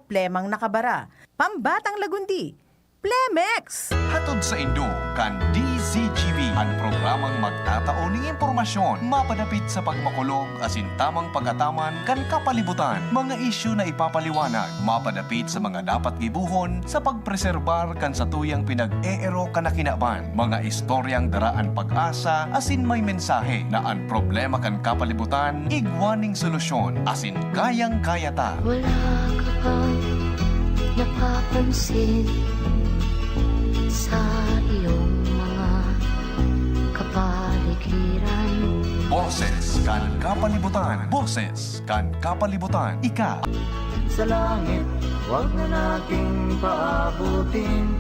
plemang nakabara. Pambatang Lagundi, Plemex! Hatod sa Indo, kan DZGV, ang programang magtatao ng impormasyon, mapadapit sa pagmakulog, asin tamang pagataman, kan kapalibutan, mga isyu na ipapaliwanag, mapadapit sa mga dapat gibuhon, sa pagpreserbar kan sa tuyang pinag-eero kanakinaban, mga istoryang daraan pag-asa, asin may mensahe na ang problema kan kapalibutan, igwaning solusyon, asin kayang-kaya ta. Wala ka bang napapansin sa iyong mga kapaligiran? Boses kan kapalibutan. Boses kan kapalibutan. Ika. Sa langit, huwag na nating paabutin.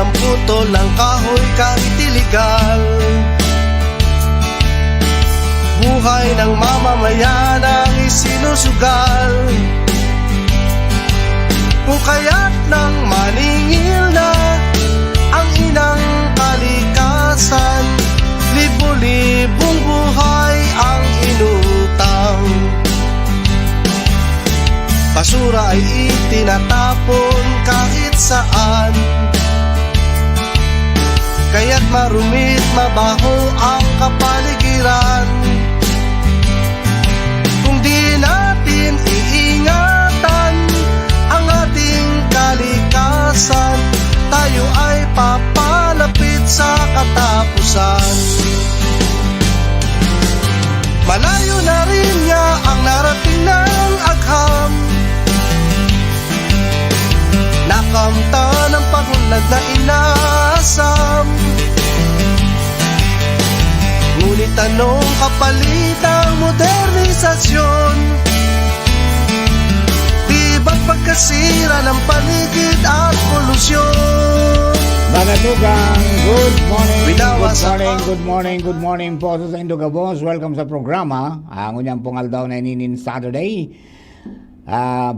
Putol ng kahoy kahit iligal. Buhay ng mamamayan ang isinusugal. Kung kaya't nang maningil na ang inang kalikasan, libo-libong buhay ang inutang. Basura ay itinatapon kahit saan, kaya't marumit mabaho ang kapaligiran. Kung di natin iingatan ang ating kalikasan, tayo ay papalapit sa katapusan. Malayo na rin niya ang narating ng agham, nakamta ng pagunlad na inasam. Ngunit anong kapalit ang modernisasyon? Di ba't pagkasira ng paligid at polusyon? Magatugang, good Binawasan good morning po sa Induga Boss. Welcome sa programa. Ang unyang pungal daw na ininin Saturday.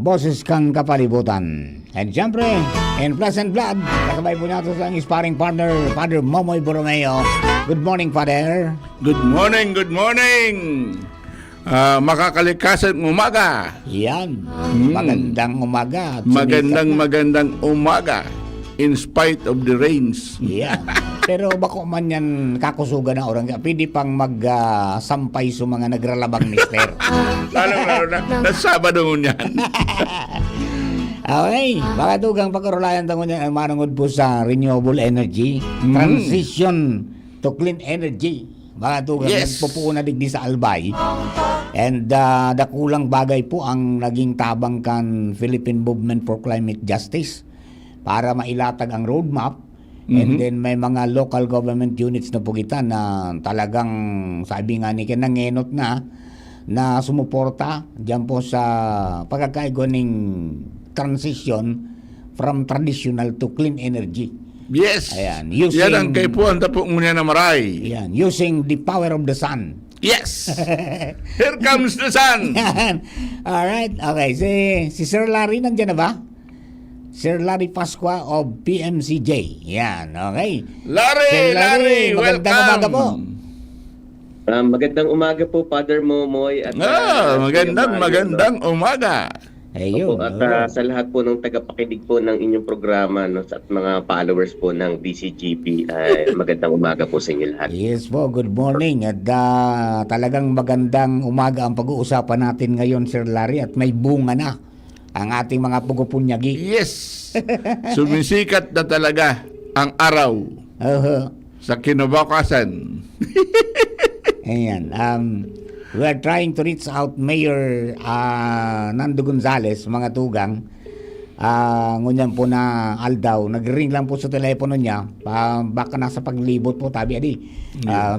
Boses kang kapalibutan. And siyempre, in flesh and blood, kasabay po natin sa sparring partner, Father Momoy Borromeo. Good morning, Father. Good morning, good morning. Makakalikasan umaga. Yan, magandang umaga. At Magandang umaga. In spite of the rains. yan. Pero bako man yan kakusugan na orang, pwede pang magsampay sa mga nagralabang mister. Lalo na Sabado yan. Okay, baka dugang pagkarulayan tangon yan ang manungod po sa renewable energy, transition to clean energy. Baka dugang Yes. nagpupuo na digdi sa Albay. And dakulang bagay po ang naging tabang kan Philippine Movement for Climate Justice para mailatag ang roadmap. And then may mga local government units na pugitan na talagang sabi nga ni nangenot na sumuporta diyan po sa pagkakaigoning transition from traditional to clean energy. Yes. Ayan, Yan ang kaipuan tapo muna na maray. Yan, using the power of the sun. Yes. Here comes the sun. Yan. Alright, okay. Si Sir Larry nandiyan na ba? Sir Larry Pasqua of PMCJ. Yan, okay. Larry, magandang umaga po. Magandang umaga po, Father Momoy. At, magandang umaga. Ayun. Opo, at sa lahat po ng tagapakinig po ng inyong programa at mga followers po ng DCGP, magandang umaga po sa inyo lahat. Yes po, good morning. At talagang magandang umaga ang pag-uusapan natin ngayon, Sir Larry, at may bunga na ang ating mga pugupunyagi. Yes. Sumisikat na talaga ang araw sa kinabukasan. Ayan. We are trying to reach out Mayor Nando Gonzales, mga tugang. Ngunyan po na aldaw. Nag-ring lang po sa telepono niya. Baka nasa paglibot po, tabi adi.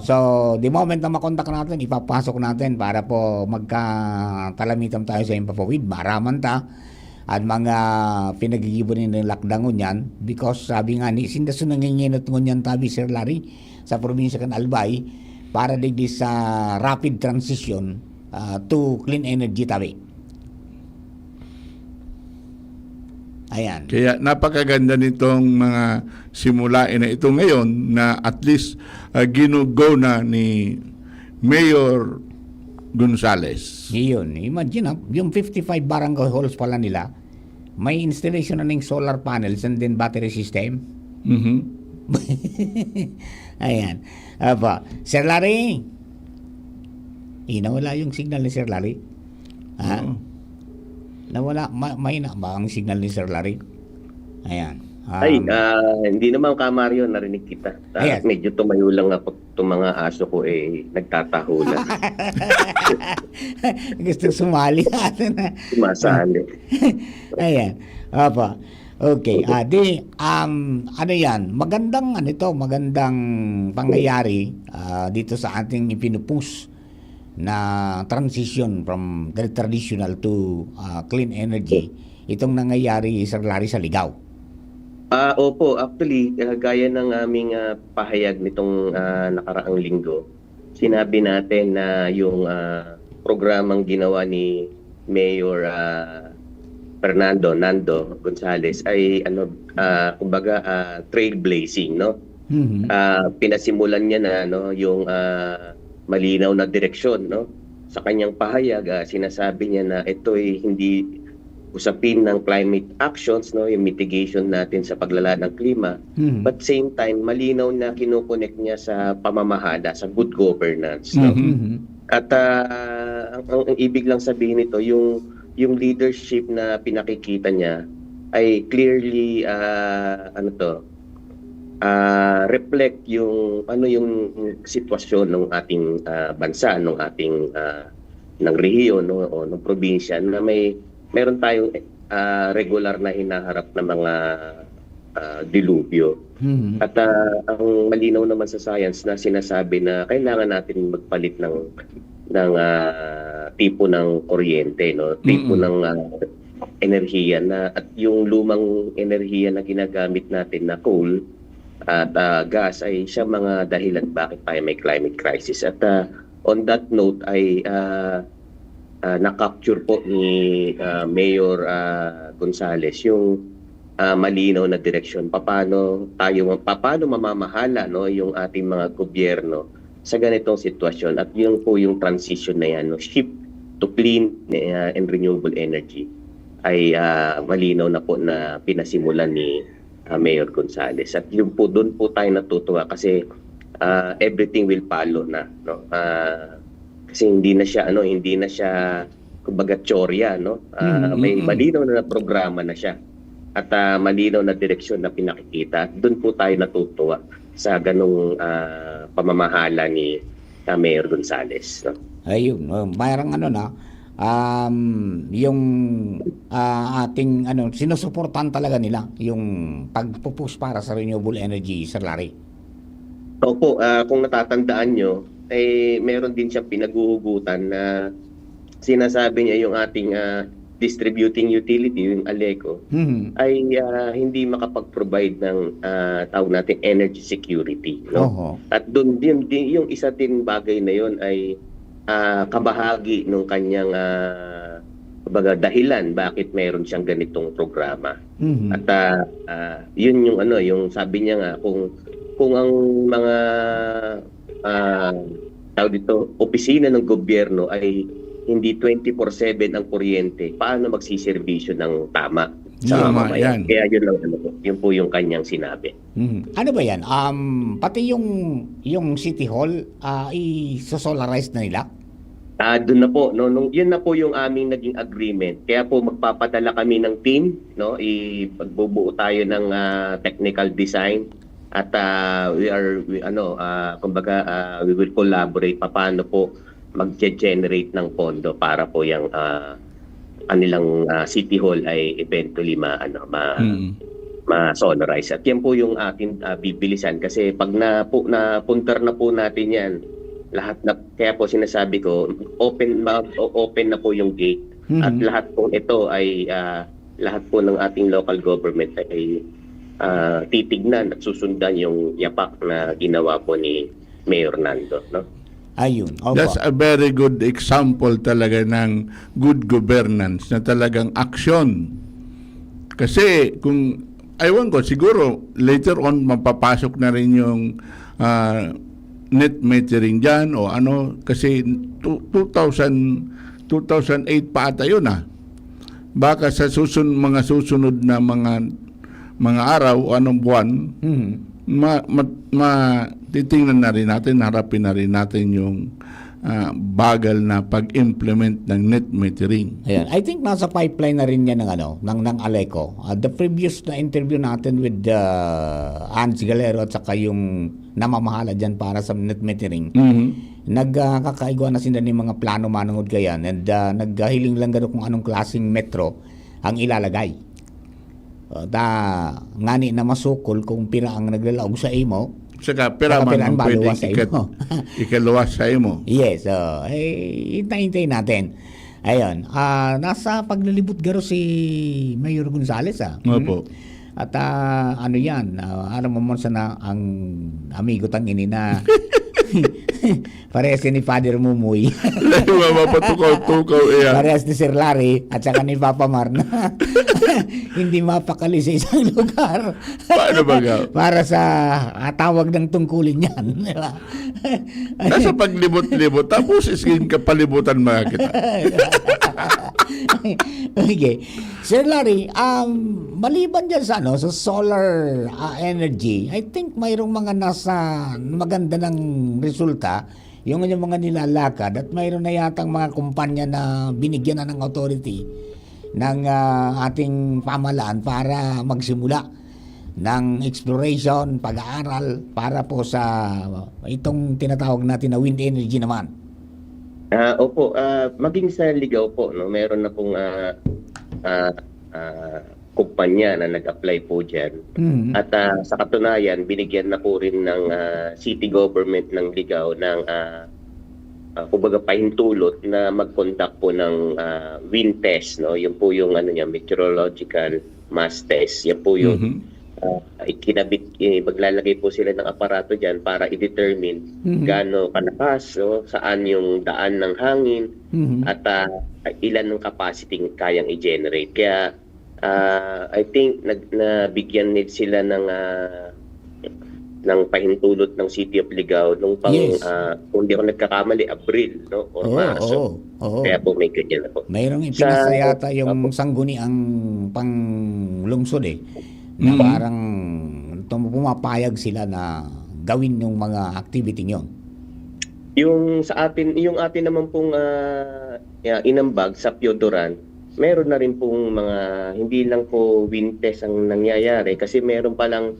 So, the moment na makontak natin, ipapasok natin para po magkatalamitam tayo sa impapawid. Maraman ta. At mga pinagigibunin ng lakdang ngunyan. Because sabi nga ni, sindaso nanginginot ngunyan tabi, Sir Larry, sa probinsya kan Albay, para digdi sa rapid transition to clean energy tabi. Ayan. Kaya napakaganda nitong mga simulain na ito ngayon na at least ginugo na ni Mayor Gonzales. Yun. Imagine, yung 55 barangay halls pala nila, may installation na ng solar panels and then battery system. Mhm. Ayan. Apa, Sir Larry. Nawala yung signal ni Sir Larry. Ha? Oo. Nawala. May na ba ang signal ni Sir Larry? Ayan. Ay, hindi naman ka Mario, narinig kita. Ayan. Medyo tumayo lang nga po itong mga aso ko nagtatahulan. Gusto sumali natin. Sumasali. Ayan. Apa. Okay. Ano yan? Magandang magandang pangyayari dito sa ating ipinupus na transition from the traditional to clean energy. Itong nangyayari, Sir Larry, sa Ligaw. Opo, actually, gaya ng aming pahayag nitong nakaraang linggo, sinabi natin na yung programang ginawa ni Mayor Nando Gonzales ay kumbaga trailblazing, no? Mhm. Pinasimulan niya na yung malinaw na direksyon, no? Sa kanyang pahayag, sinasabi niya na ito ay hindi usapin ng climate actions, no, yung mitigation natin sa paglala ng klima, Mhm. but same time malinaw na kino-connect niya sa pamamahala, sa good governance, no? Mhm. At ang ibig lang sabihin nito, yung leadership na pinakikita niya ay clearly reflect yung sitwasyon ng ating bansa, ng ating ng rehiyon, no, o ng probinsya na meron tayong regular na hinaharap na mga dilubyo. Mhm. At ang malinaw naman sa science na sinasabi na kailangan natin magpalit ng tipo ng kuryente, no, tipo ng enerhiya na, at yung lumang enerhiya na ginagamit natin na coal at gas ay siya mga dahilan bakit tayo may climate crisis. At on that note ay na-capture po ni Mayor Gonzales yung malinaw na direksyon paano mamamahala, no, yung ating mga gobyerno sa ganitong sitwasyon, at yun po yung transition na yan, no, shift to clean and renewable energy ay malinaw na po na pinasimulan ni Mayor Gonzales. At yun po, doon po tayo natutuwa kasi everything will follow na, no. Kasi hindi na siya kumbaga tsorya, no. May malinaw na programa na siya at malinaw na direksyon na pinakikita. Doon po tayo natutuwa sa ganung pamamahala ni Mayor Gonzales, no. Ayun, mayroong yung ating sinusuportahan talaga nila yung pagpupush para sa renewable energy, Sir Larry. Opo, kung natatandaan nyo, meron din siyang pinaguhugutan na sinasabi niya yung ating distributing utility, yung ALECO, ay hindi makapag-provide ng tawag natin energy security, no? Oho. At doon din yung isa din bagay na yon ay kabahagi ng kanyang dahilan bakit meron siyang ganitong programa. Mhm. At yun yung yung sabi niya nga, kung ang mga tawag dito, opisina ng gobyerno ay hindi 24/7 ang kuryente, paano magsiservisyo ng tama sa Tama, mamamayan? yan. Kaya yun lang yun po yung kanyang sinabi. Mhm. Ano ba yan? Pati yung City Hall, i-solarize na nila? Doon na po, no, yun na po yung aming naging agreement. Kaya po magpapadala kami ng team, no, magbubuo tayo ng technical design at we will collaborate paano po mag-generate ng pondo para po yung kanilang City Hall ay eventually ma-solarize. At yan po yung ating bibilisan kasi pag napuntar na po natin yan, lahat na, kaya po sinasabi ko, open na po yung gate. At lahat po ito ay lahat po ng ating local government ay titignan at susundan yung yapak na ginawa po ni Mayor Nando, no? Ayun. Opo. That's a very good example talaga ng good governance na talagang action Kasi kung, aywan ko, siguro later on mapapasok na rin yung net metering dyan o ano, kasi 2008 pa ata yun Baka sa mga susunod na mga araw o anong buwan, titingnan na rin natin, harapin na rin natin yung bagal na pag-implement ng net metering. Ayan. I think nasa pipeline na rin yan ng Aleco. The previous na interview natin with Hans Galero at saka yung namamahala dyan para sa net metering, nagkakaigwa na sila ng mga plano manungod kayan and naghiling lang gano'n kung anong klaseng metro ang ilalagay. Ngani na masukol kung pira ang naglalaog sa imo, Saka pera man ang pwedeng ikaluwas sa imo. Yes, hintay-hintay natin. Ayun, nasa paglalibot garo si Mayor Gonzales Opo. At ano yan, alam mo sa na ang amigo tangini na parehas ni Father Mumuy. Mapatukaw-tukaw iya. Parehas ni Sir Larry at saka ni Papa Mar na hindi mapakali sa isang lugar. Paano ba ka? Para sa tawag ng tungkulin yan. Nasa paglibot-libot, tapos iskin kapalibutan mga kita. Okay. Sir Larry, maliban dyan sa solar energy, I think mayroong mga nasa maganda ng resulta, yung mga nilalakad, at mayroon na yatang mga kumpanya na binigyan na ng authority ng ating pamalaan para magsimula ng exploration, pag-aaral para po sa itong tinatawag natin na wind energy naman. Opo, maging sa Ligaw po, meron na pong kumpanya na nag-apply po dyan. At sa katunayan, binigyan na po rin ng city government ng Ligaw ng kumbaga pahintulot na mag-conduct po ng wind test. Yun po yung meteorological mass test. Yan po yung maglalagay po sila ng aparato dyan para i-determine gaano kalakas, saan yung daan ng hangin, at ilan ng capacity kayang i-generate. Kaya I think nabigyan nila sila ng pahintulot ng City of Ligaw nung kung di ako nagkakamali, Abril o Marso. Kaya po may ganyan na po. Mayroong ipinasa yata yung sangguniang panglungsod na parang pumapayag sila na gawin yung mga activity nyo. Yung atin naman pong inambag sa Piodoran, meron na rin pong mga hindi lang po wind test ang nangyayari kasi meron pa lang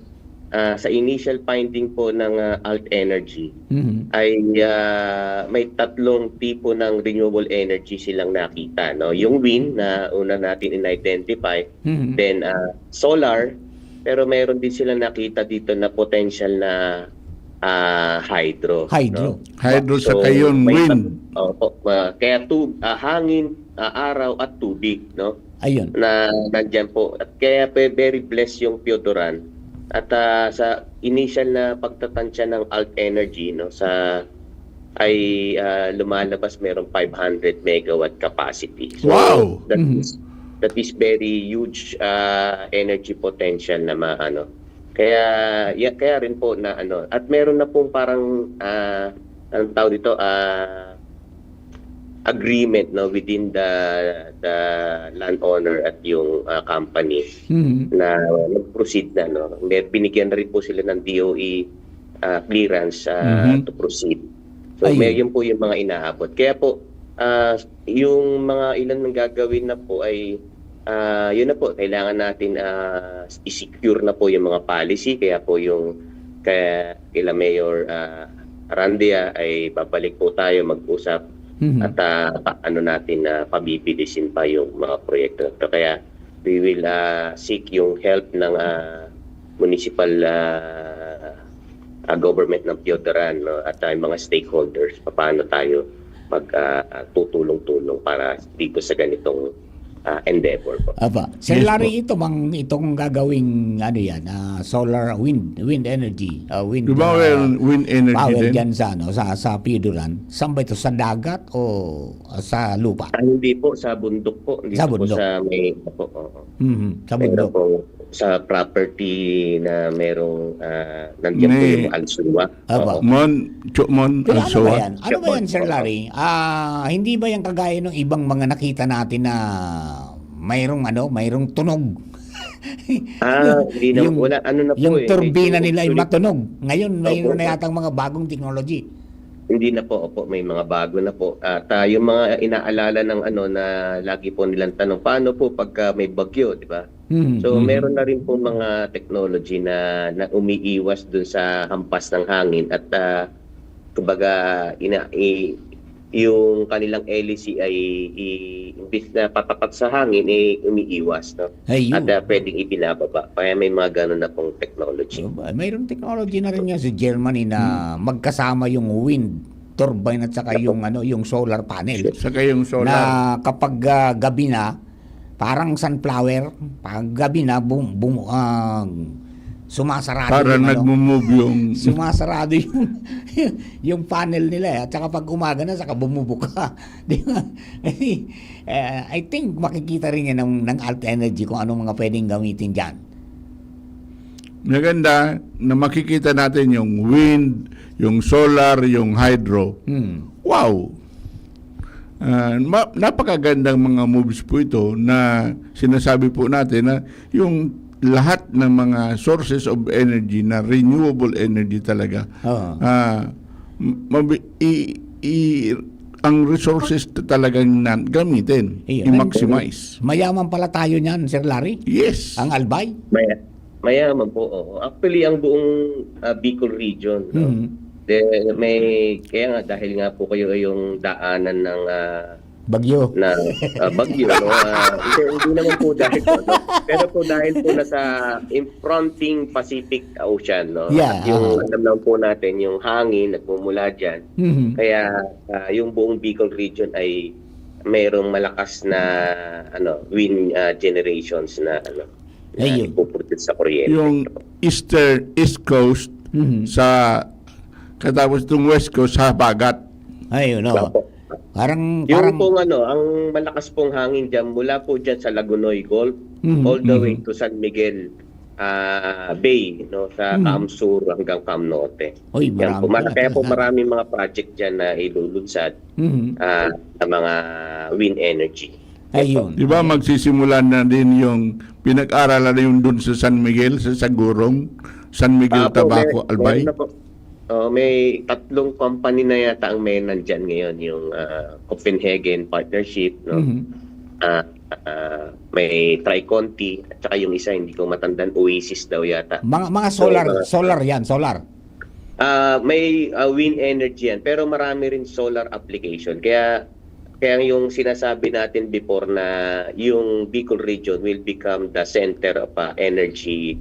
sa initial finding po ng Alt Energy ay may 3 tipo ng renewable energy silang nakita, yung wind na una natin in-identify, then solar, pero meron din silang nakita dito na potential na hydro. Hydro sa kayon wind. Kaya hangin, araw at tubig, Ayun. Na nandiyan po. At kaya very blessed yung Piodoran. At sa initial na pagtatansya ng Alt Energy, ay lumalabas merong 500 megawatt capacity. So, wow! That is very huge energy potential na Kaya rin po na at meron na pong parang anong tawag dito, agreement within the landowner at yung company na nag-proceed na binigyan na rin po sila ng DOE clearance to proceed. So yun po yung mga inaabot. Kaya po yung mga ilan ng gagawin na po ay yun na po, kailangan natin i-secure na po yung mga policy. Kaya po kila Mayor Arandia ay babalik po tayo mag-usap at natin pabibilisin pa yung mga proyekto. Kaya we will seek yung help ng municipal government ng Piodoran at mga stakeholders. Paano tayo magtutulong-tulong para dito sa ganitong endeavor po. Aba. Sir Yes Larry, itong gagawing ano yan, solar wind energy, wind Di ba wind energy power din? dyan sa Piduran. Saan ba ito? Sa dagat o sa lupa? Hindi po sa bundok po, hindi Sa po bundok. sa may po. Sa Meron bundok. po sa property na merong nandiyan po May- yung Alsua. Aba. Oo. Mon Pero ano ba Alsoa. yan? Ano ba yan, Sir Larry? Hindi ba yan kagaya ng ibang mga nakita natin na mayroong tunog? Hindi na wala ano na po Yung turbina medyo nila ay obsolete. matunog. Ngayon, mayroon Opo. na yatang mga bagong technology. Hindi na po, opo, may mga bago na po. At yung mga inaalala ng na lagi po nilang tanong, paano po pagka may bagyo, di ba? So meron na rin po mga technology na umiiwas dun sa hampas ng hangin at kumbaga yung kanilang LEC ay imbis na patapat sa hangin umiiwas, no? Ayun. At pwedeng ibinababa. Kaya may mga ganun na pong technology. Mayroong technology na rin yan sa Germany na magkasama yung wind turbine at saka yung solar panel. Saka yung solar. Na kapag gabi na, parang sunflower, pag gabi na sumasarado Para yung nagmo-move yung... sumasarado yung panel nila at saka pag umaga na saka bumubuka. Di ba? I think makikita rin yan ng Alt Energy kung anong mga pwedeng gamitin diyan. Maganda na makikita natin yung wind, yung solar, yung hydro. Wow! Napakagandang mga moves po ito na sinasabi po natin na yung lahat ng mga sources of energy na renewable energy talaga. Oo. Ang resources talagang gamitin, i-maximize. Mayaman pala tayo niyan, Sir Larry. Yes. Ang Albay. Mayaman po. Oo. Actually, ang buong Bicol region, no? Kaya nga dahil nga po kayo ay yung daanan ng Bagyo. bagyo, no? Hindi naman po dahil po, no? Pero po dahil po nasa fronting Pacific Ocean, no? Yeah, At yung alam lang po natin yung hangin nagmumula diyan. Kaya yung buong Bicol region ay mayroong malakas na wind generations na Ayun. ipoproduce sa kuryente. Yung East Coast sa katapos itong West Coast sa bagat. Ayun, no. Opo. Parang Yung pong ang malakas pong hangin dyan, mula po dyan sa Lagunoy Gulf, all the way to San Miguel Bay, no, sa Cam Sur hanggang Cam Norte. Oy, Yan po. marami Kaya po pala. maraming mga project dyan na ilulunsad na mga wind energy. Ayun. Di ba magsisimula na din yung pinag-aralan na yung dun sa San Miguel, sa Sagurong, San Miguel, Tabaco, Albay? Meron na po. May 3 company na yata ang may nandyan ngayon, yung Copenhagen Partnership, no? May Tri-Conti, at saka yung isa, hindi ko matandaan, Oasis daw yata. Mga solar yan, solar. May wind energy yan, pero marami rin solar application. Kaya yung sinasabi natin before na yung Bicol region will become the center of energy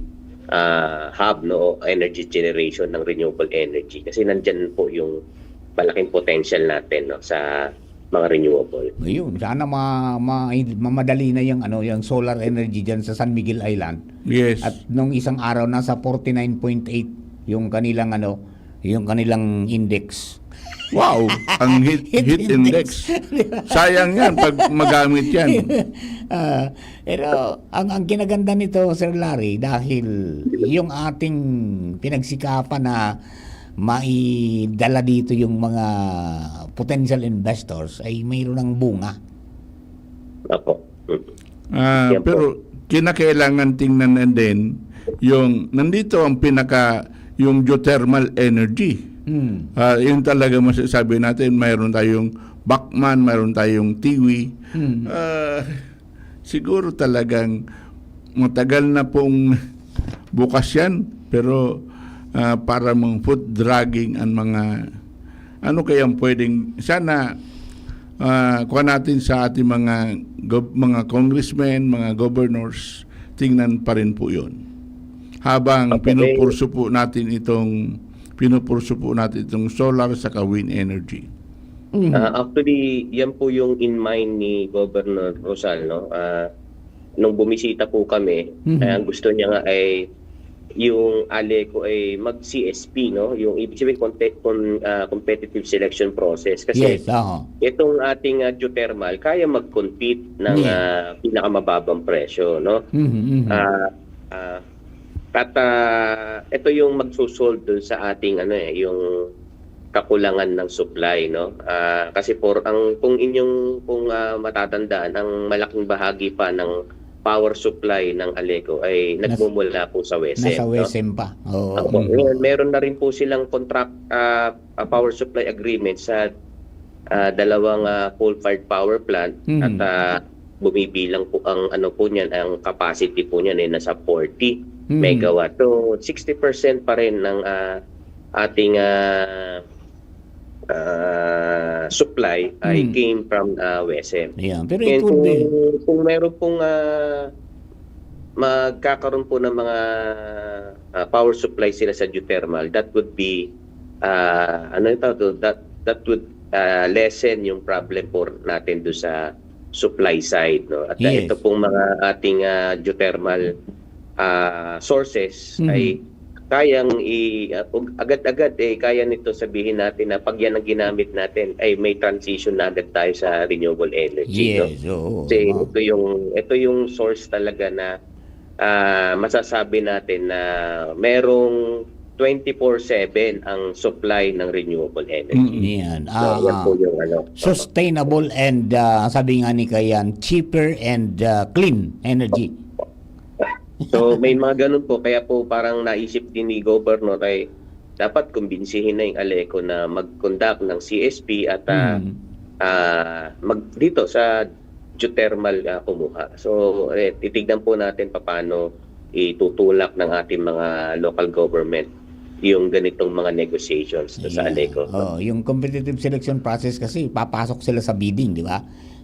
hub, no, energy generation ng renewable energy, kasi nandyan po yung malaking potential natin, no, sa mga renewable. Ayun, sana mamadali na yung yung solar energy diyan sa San Miguel Island. Yes. At nung isang araw nasa 49.8 yung kanilang yung kanilang index. Wow! Ang heat index. Sayang yan pag magamit yan. Pero ang kinaganda nito, Sir Larry, dahil yung ating pinagsikapan na maidala dito yung mga potential investors ay mayroon ng bunga. Apo. Yan po. Pero kinakailangan tingnan na din yung nandito ang yung geothermal energy. Yun talaga masasabi natin, mayroon tayong Bachman, mayroon tayong Tiwi. Siguro talagang matagal na pong bukas yan, pero para mong foot dragging ang mga kayang pwedeng sana kuha natin sa ating mga congressmen, mga governors, tingnan pa rin po yun. Habang pinupurso po natin itong solar sa wind energy. Actually, yan po yung in mind ni Governor Rosal, no? Nung bumisita po kami, ang gusto niya nga ay yung Aleco ay mag-CSP, no? Yung ibig sabihin competitive selection process kasi Yes, oo. itong ating geothermal kaya mag-compete ng pinakamababang presyo, no? Ah, ah, at ito yung magsusolve dun sa ating yung kakulangan ng supply, no? Kasi kung matatandaan, ang malaking bahagi pa ng power supply ng Aleco ay nagmumula po sa WESM. Nasa no? WESM pa. Oo. Ngayon, meron na rin po silang contract power supply agreement sa dalawang coal-fired power plant at bumibilang po ang po niyan, ang capacity po niyan ay nasa 40 megawatt. So 60% pa rin ng ating supply ay came from WESM. Yeah, pero And it would be... kung meron pong magkakaroon po ng mga power supply sila sa geothermal, that would be that would lessen yung problem po natin do sa supply side, no? At Yes. ito pong mga ating geothermal sources ay kayang agad-agad kaya nito sabihin natin na pag yan ang ginamit natin ay may transition na agad tayo sa renewable energy, no? Yes, oo. Kasi ito yung source talaga na masasabi natin na merong 24/7 ang supply ng renewable energy. Yan. So, yan po yung Sustainable and sabi nga ni Kayan, cheaper and clean energy. So may mga ganun po, kaya po parang naisip din ni Governor ay dapat kumbinsihin na yung Aleco na mag-conduct ng CSP at dito sa geothermal kumuha. So titignan po natin paano itutulak ng ating mga local government yung ganitong mga negotiations sa Aleco. Yung competitive selection process kasi papasok sila sa bidding, di ba?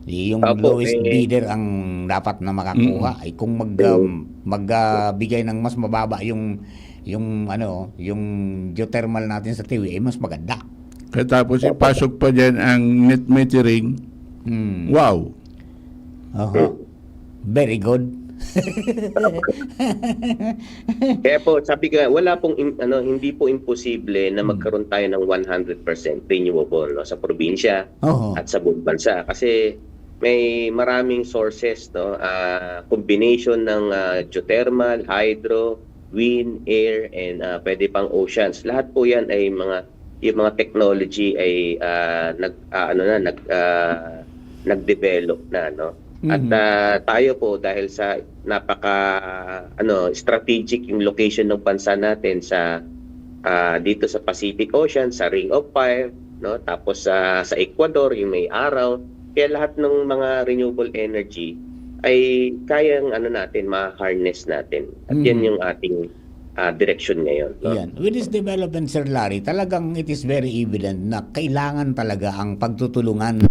Yung Opo, lowest bidder ang dapat na makakuha. Ay kung magbigay ng mas mababa yung geothermal natin sa Tiwi, mas maganda. Kaya tapos ipasok pa dyan ang net metering. Wow! Very good. Kaya po sabi ko, wala pong hindi po imposible na magkaroon tayo ng 100% renewable, no, sa probinsya at sa buong bansa kasi may maraming sources, no, combination ng geothermal, hydro, wind, air, and pwede pang oceans. Lahat po 'yan ay yung mga technology ay nag-develop na, no. At tayo po dahil sa strategic yung location ng bansa natin sa dito sa Pacific Ocean, sa Ring of Fire, no, tapos sa Ecuador yung may araw, kaya lahat ng mga renewable energy ay kayang natin ma-harness natin. At yan yung ating direction ngayon, no? Yan. With this development, Sir Larry, talagang it is very evident na kailangan talaga ang pagtutulungan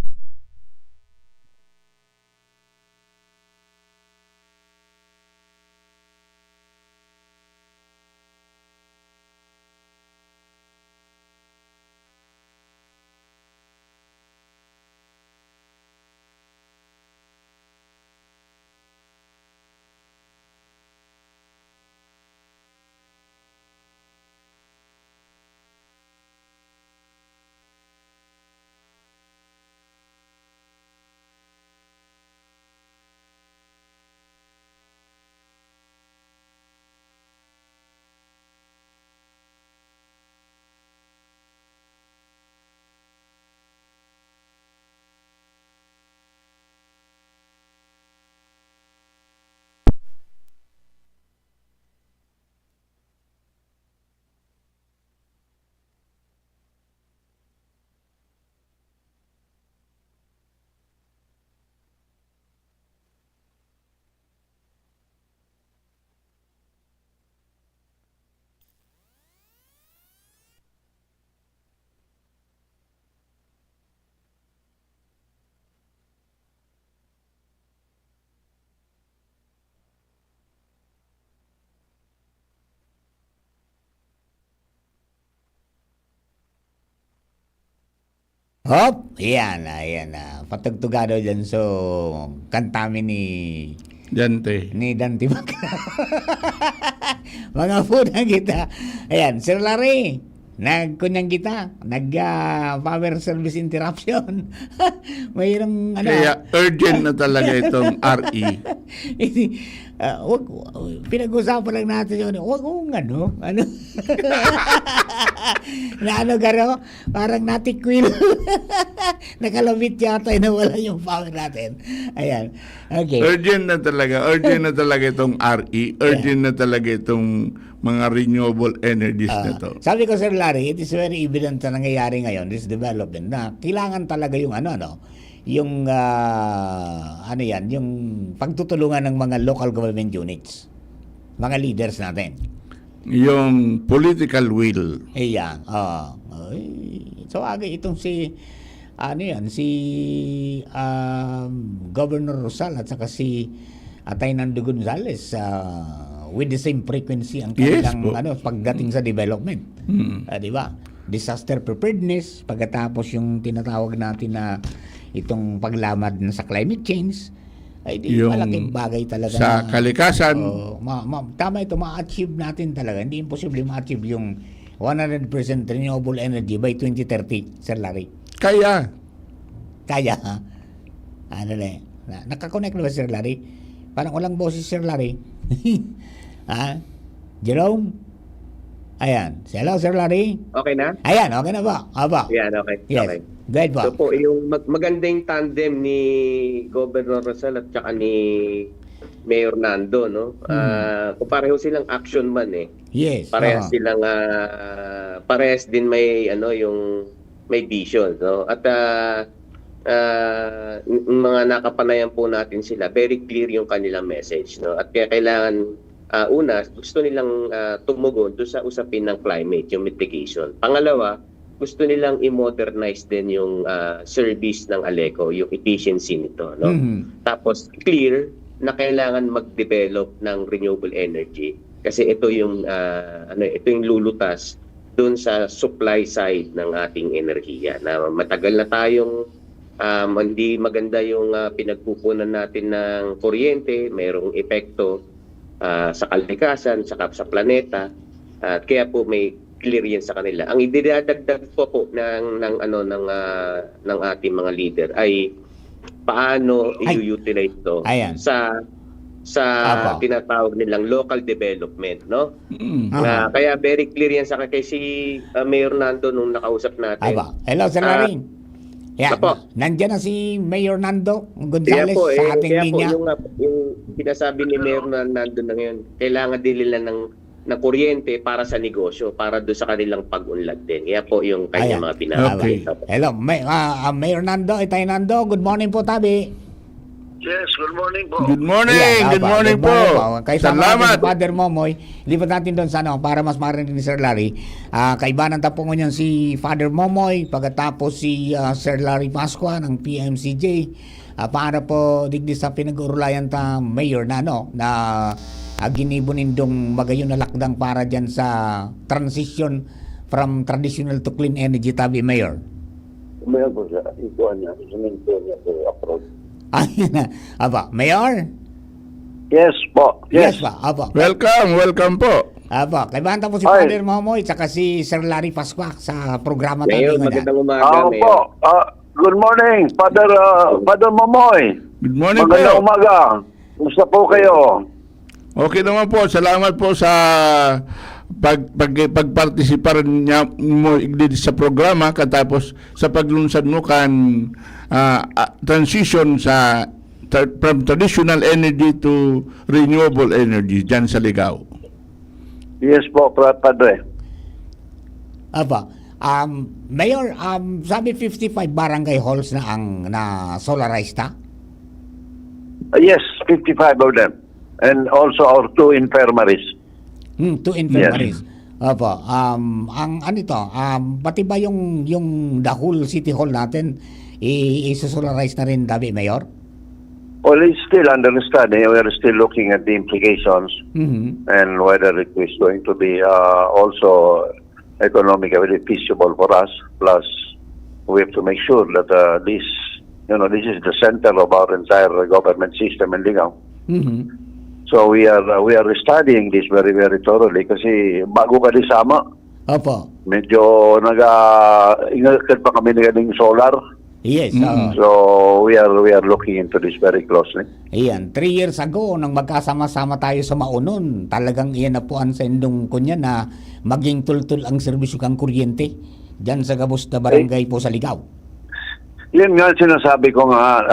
Hop! Ayan. Patugtugado dyan. So, kantami Dante. ni Dante mga punang kita. Ayan, Sir Larry, nagkunyang kita, power service interruption. Mayroong Kaya urgent na talaga itong RE. Pinag-usapan lang natin yun. Huwag kong ano. Na ano garo, parang natikwil. Nakalabit yata, nawala yung power natin. Ayan. Okay. Urgent na talaga itong RE. Urgent na talaga itong mga renewable energies na to. Sabi ko, Sir Larry, it is very evident na nangyayari ngayon, this development, na kailangan talaga yung yung yung pagtutulungan ng mga local government units, mga leaders natin. Yung political will. Ayan. So, itong si Governor Rosal at saka si Atay Nando Gonzales with the same frequency ang kanilang pagdating sa development. Di ba? Disaster preparedness, pagkatapos yung tinatawag natin na itong paglamad na sa climate change, ay di malaking bagay talaga sa na, kalikasan. Tama ito, ma-achieve natin talaga. Hindi imposible ma-achieve yung 100% renewable energy by 2030, Sir Larry. Kaya, ha? Nakakonect na ba, Sir Larry? Parang walang boses, Sir Larry. Ha? Jerome? Ayan. Hello, Sir Larry? Okay na? Ayan, okay na ba? Aba. Yan, okay. Yes. Okay. Guide po. So po, yung magandang tandem ni Governor Rosal at saka ni Mayor Nando, no? Kung pareho silang action man Yes. Parehas silang parehas din may yung may vision, no? At mga nakapanayan po natin sila, very clear yung kanilang message, no? At kaya kailangan una, gusto nilang tumugon doon sa usapin ng climate, yung mitigation. Pangalawa, gusto nilang i-modernize din yung service ng ALECO, yung efficiency nito, no? Tapos clear na kailangan mag-develop ng renewable energy kasi ito yung ito yung lulutas doon sa supply side ng ating enerhiya. Na matagal na tayong hindi maganda yung pinagpupunan natin ng kuryente, mayroong epekto sa kalikasan, sa planeta, at kaya po may clear yan sa kanila. Ang ididadagdag po ng ating mga leader ay paano i-utilize ito sa tinatawag nilang local development, no? Kaya very clear yan sa kay si Mayor Nando nung nakausap natin. Hello, Sir Larry. Nandiyan na si Mayor Nando Gonzales sa ating linya. Yung sinasabi ni Mayor Nando na ngayon, kailangan din nila ng kuryente para sa negosyo, para doon sa kanilang pag-unlad din. Kaya po yung kanyang mga pinapakita. Hello, Mayor Nando, Itay Nando, good morning po, Tabi. Yes, good morning po. Good morning, good morning po. Salamat. Father Momoy, lipat natin doon sa para mas marinig ni Sir Larry. Kaibanan tapungan niyan si Father Momoy, pagkatapos si Sir Larry Pascua ng PMCJ, para po digdi sa pinag-urulayan ta Mayor na ginibunindong magayon na lakdang para dyan sa transition from traditional to clean energy, Tabi, Mayor. Mayor po siya, ito niya, suminto niya sa approach. Mayor? Yes po, yes. Pa, Welcome po. Kaibahan po si Father Momoy at si Sir Larry Pascua sa programa tayo. Mayor, magandang umaga, Mayor. Po, good morning, Father Momoy. Good morning magandang po. Umaga. Kumusta po kayo? Okay naman po. Salamat po sa pagpartisipar niya mo sa programa katapos sa paglunsad mo kan transition from traditional energy to renewable energy dyan sa Ligao. Yes po, Padre. Mayor, sabi 55 barangay halls na solarized ta? Yes, 55 of them. And also our 2 infirmaries. 2 infirmaries. Yes. Pati ba yung the whole city hall natin i-solarize na rin, Dabi, Mayor? Well, it's still under study. We're still looking at the implications and whether it is going to be also economically feasible for us. Plus, we have to make sure that this is the center of our entire government system in Ligao. Mhm. So we are studying this very, very thoroughly kasi bago ka disama, Opo. medyo ingat pa kami ng solar. Yes. So we are looking into this very closely. Ayan, 3 years ago, nang magkasama-sama tayo sa Maunon, talagang iyan na po ang sendong ko niya na maging tultul ang serbisyo kang kuryente dyan sa Gabos na barangay po sa Ligao. Yan nga sinasabi ko nga,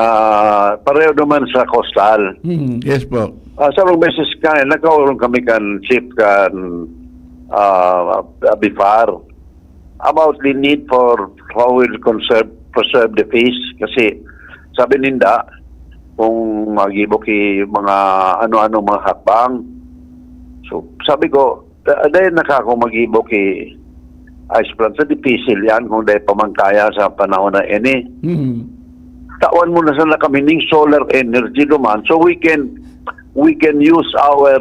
pareho naman sa coastal. Mhm. Yes po. Sa mga beses ka, nagkaroon kami kan chief kan BIFAR about the need for how we'll preserve the fish kasi sabi ninda kung magibok mga ano-ano mga hakbang. So sabi ko, dahil nakako magibok ice plant sa difícil yan kung dahil pamangkaya sa panahon na ini. Mhm. Tawan mo na sana kami ng solar energy naman so we can use our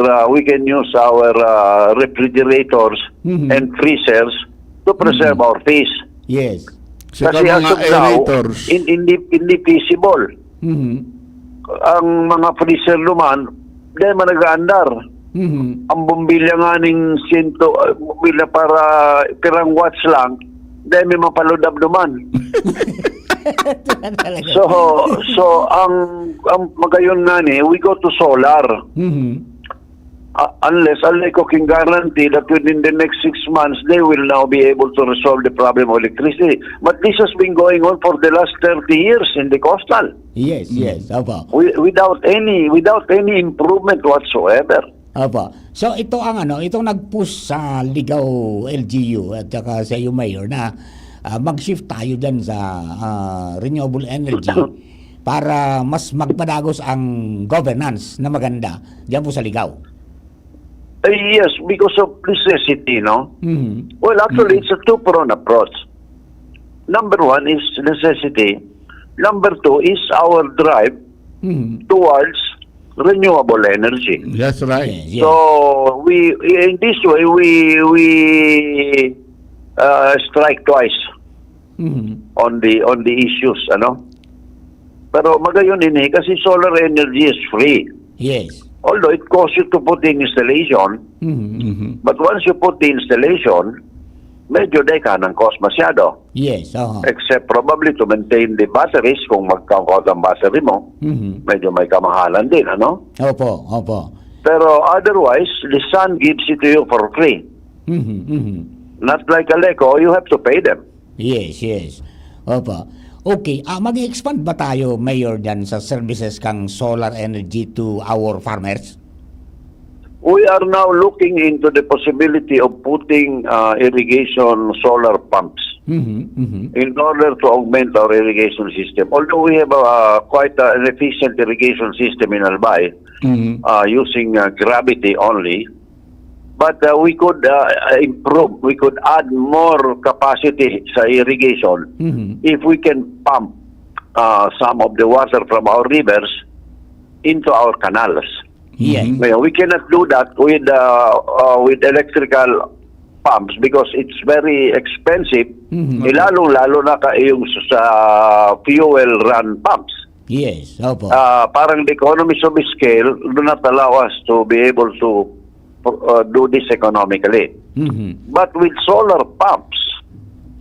refrigerators Mhm. and freezers to preserve our fish. Yes. Saka Kasi as mga of now, aerators. hindi feasible. Mhm. Ang mga freezer naman, dahil man nag-aandar. Mhm. Ang bumbilya nga ng bumbilya para pirang watts lang, dahil may mapaludab naman. So ang magayon nga ni, we go to solar. Mhm. Unless ko can guarantee that within the next 6 months, they will now be able to resolve the problem of electricity. But this has been going on for the last 30 years in the coastal. Yes, yes. Opo. Without any improvement whatsoever. Opo. So ito ang itong nag-push sa Ligao LGU at saka sa iyo Mayor na mag-shift tayo dyan sa renewable energy para mas magpadagos ang governance na maganda dyan po sa Ligao. Yes, because of necessity, no? Mhm. Well, actually, it's a two-pronged approach. Number one is necessity. Number two is our drive Mhm. towards renewable energy. That's right. Yes, yes. So in this way we strike twice Mhm. on the issues, ano? Pero magayon ini kasi solar energy is free. Yes. Although it costs you to put the installation, Mhm. but once you put the installation, medyo deka ng cost masyado. Yes. Except probably to maintain the batteries, kung magkakot ang battery mo, Mhm. medyo may kamahalan din, ano? Opo, opo. Pero otherwise, the sun gives it to you for free. Mhm. Mhm. Not like Aleco, you have to pay them. Yes, yes. Opo. Okay, mag-expand ba tayo, Mayor, dyan sa services kang solar energy to our farmers? We are now looking into the possibility of putting irrigation solar pumps Mhm. Mhm. in order to augment our irrigation system. Although we have quite an efficient irrigation system in Albay, Mhm. using gravity only, but we could improve, we could add more capacity sa irrigation Mhm. if we can pump some of the water from our rivers into our canals. Yes. Ngayon, we cannot do that with electrical pumps because it's very expensive. Mhm. Lalo na yung sa fuel run pumps. Yes, opo. Parang the economies of scale do not allow us to be able to do this economically. Mhm. But with solar pumps,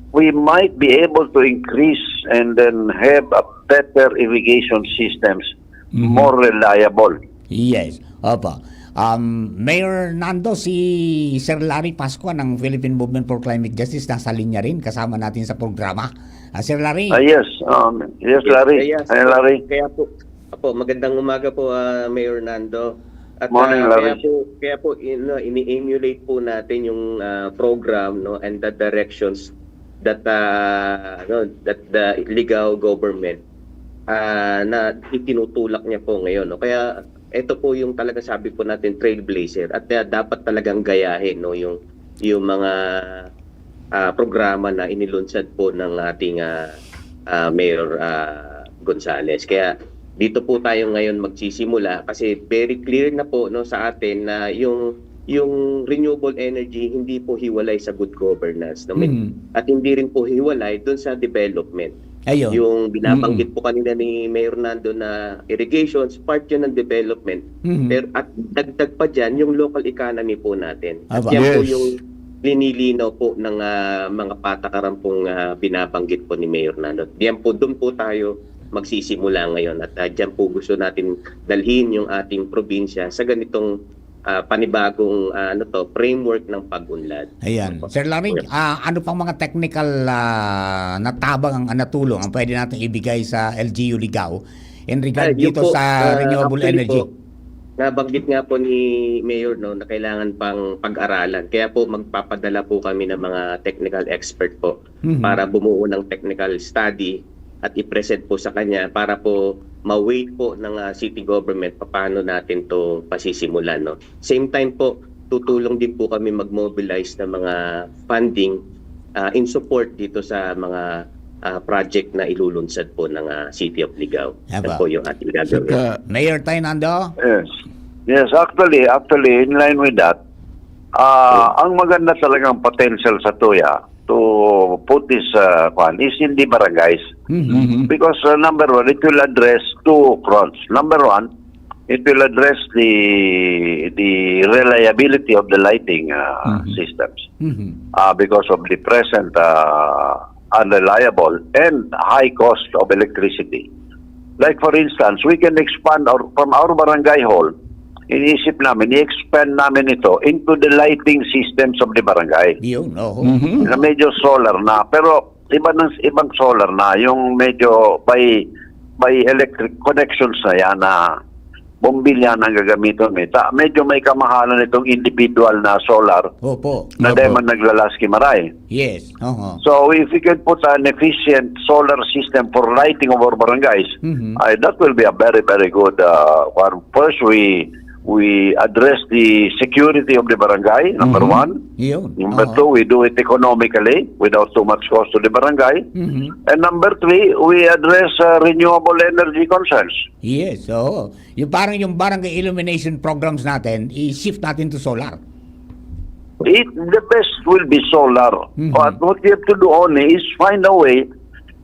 we might be able to increase and then have a better irrigation systems, more reliable. Yes, opo. Mayor Nando, si Sir Larry Pascua ng Philippine Movement for Climate Justice nasa linya rin, kasama natin sa programa. Sir Larry. Yes, Larry. Yes, Hi, Larry. Kaya po, magandang umaga po, Mayor Nando. At Morning, Larry. kaya po ini-emulate po natin yung program, no, and the directions that that the Ligao government na itinutulak niya po ngayon, no. Kaya ito po yung talaga sabi po natin trailblazer at dapat talagang gayahin, no, yung mga programa na inilunsad po ng ating Mayor Gonzales. Kaya dito po tayo ngayon magsisimula kasi very clear na po, no, sa atin na yung yung renewable energy hindi po hiwalay sa good governance, no? At hindi rin po hiwalay doon sa development. Ayun. Yung binabanggit po kanina ni Mayor Nando na irrigation, part yun ng development. Pero at dagdag pa dyan, yung local economy po natin. At Aba. yan po Yes. yung linilinaw po ng mga patakaran pong binabanggit po ni Mayor Nando. Yan po, doon po tayo magsisimula ngayon. At dyan po gusto natin dalhin yung ating probinsya sa ganitong panibagong framework ng pag-unlad. Ayan. Sir Larry, ano pang mga technical na tabang ang natulong ang pwede natin ibigay sa LGU Ligao in regard Yun dito po, sa renewable actually energy? Po, nabanggit nga po ni Mayor na kailangan pang pag-aralan. Kaya po magpapadala po kami ng mga technical expert po para bumuo ng technical study at i-present po sa kanya para po ma-weight po ng city government paano natin to pasisimulan. No? Same time po, tutulong din po kami mag-mobilize ng mga funding in support dito sa mga project na ilulunsad po ng City of Ligao. Yan po yung ating gagawin. Saka, Mayor Tay Nando? Yes, actually, in line with that, ang maganda talagang potential sa Tuya to put this one is in the barangays. Because number one, it will address two fronts. Number one, it will address the reliability of the lighting systems because of the present unreliable and high cost of electricity. Like for instance, we can expand from our barangay hall, iniisip namin, i-expand namin ito into the lighting systems of the barangay. Yun, oo. Na medyo solar na, pero ibang solar na, yung medyo by electric connections na yan na bombilya na gagamitin mo. Medyo may kamahalan itong individual na solar Opo. na dahil man naglalaski maray. Yes. Oo. So if we can put an efficient solar system for lighting of our barangays, that will be a very, very good one. First, we address the security of the barangay, number one. Yun. Number two, we do it economically without too much cost to the barangay. And number three, we address renewable energy concerns. Yes, oo. Yung parang yung barangay illumination programs natin, i-shift natin to solar. The best will be solar. But what you have to do only is find a way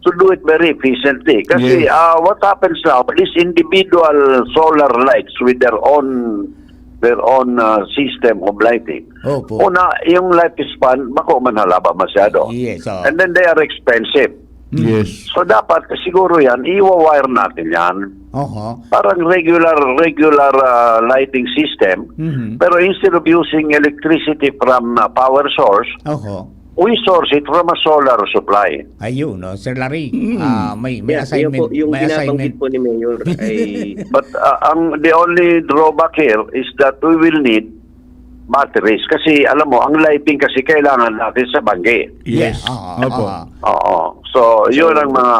to do it very efficiently. Kasi what happens now, these individual solar lights with their own system of lighting. Opo. Una, yung lifespan, bako man halaba masyado. Yes, oo. And then they are expensive. yes. So dapat siguro yan, i-wire natin yan. Oho. Parang regular lighting system. Pero instead of using electricity from power source, Oho. we source it from a solar supply. Ayun, no? Sir Larry, may Yun assignment. po, yung May binabanggit assignment. po ni Mayor ay But the only drawback here is that we will need batteries. Kasi alam mo, ang lighting kasi kailangan natin sa bangge. Yes. Oo. Opo. Oo. So, yun ang mga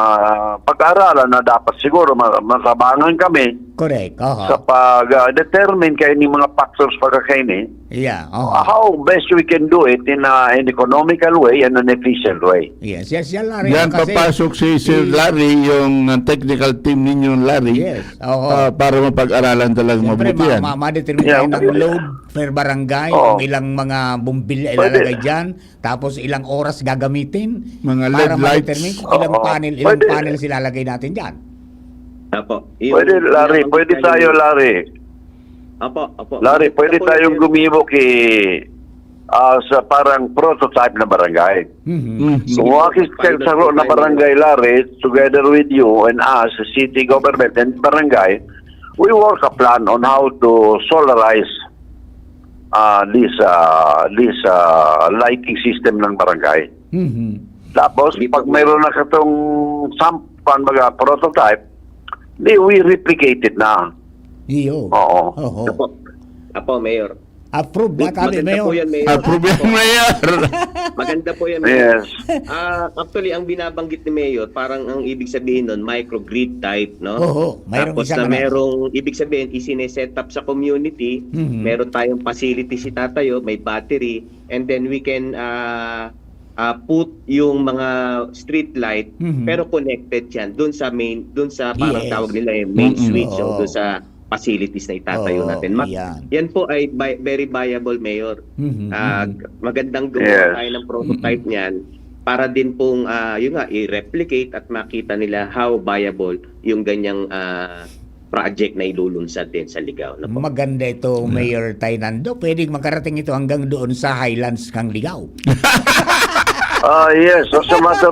pag-aaralan na dapat siguro makabangan kami Correct. sa Oo. pag-determine kayo ng mga factors pagkakaini. Yeah. Oo. How best we can do it in an economical way and an efficient way. Yes, yan, Larry. Yan Kasi- papasok si Sir Larry, yung technical team ninyo, Larry, Yes. Oo. para mapag-aralan talagang Siyempre, mabuti yan. ma-determine Yeah. tayo ng load per barangay, Oo. kung ilang mga bumbilya Pwede. ilalagay dyan, tapos ilang oras gagamitin, Mga LED para lights. ma-determine kung ilang Oo. panel Pwede. ilalagay natin dyan. Apo. Pwede, Larry. Pwede tayo, Larry. Apo. Larry, pwede Apo, tayong gumibok sa parang prototype na barangay. Kung wakit sa na barangay, Larry, together with you and us, the city government and barangay, we work a plan on how to solarize this lighting system ng barangay. Tapos, pag mayroon na katong prototype, we replicate it na. Iyo. Oo. Oho. Apo, Mayor. Approve na kami, Maganda Mayor. po yan, Mayor. Approve yan, Mayor. Maganda po yan, Mayor. Yes. Actually, ang binabanggit ni Mayor, parang ang ibig sabihin nun, microgrid type, no? Oo, mayroong Tapos isang na merong, ibig sabihin, isineset up sa community, meron tayong facility si Tatayo, may battery, and then we can put yung mga street light, pero connected yan, dun sa main, dun sa parang Yes. tawag nila main switch, Oo. o dun sa facilities na itatayo Oo, natin. yan. Yan po ay very viable, Mayor. Magandang gumawa Yes. tayo ng prototype niyan para din pong yun nga, i-replicate at makita nila how viable yung ganyang project na ilulunsad din sa Ligao. Na po. Maganda ito, Mayor Tainando. Pwedeng makarating ito hanggang doon sa Highlands kang Ligao. Yes, as a matter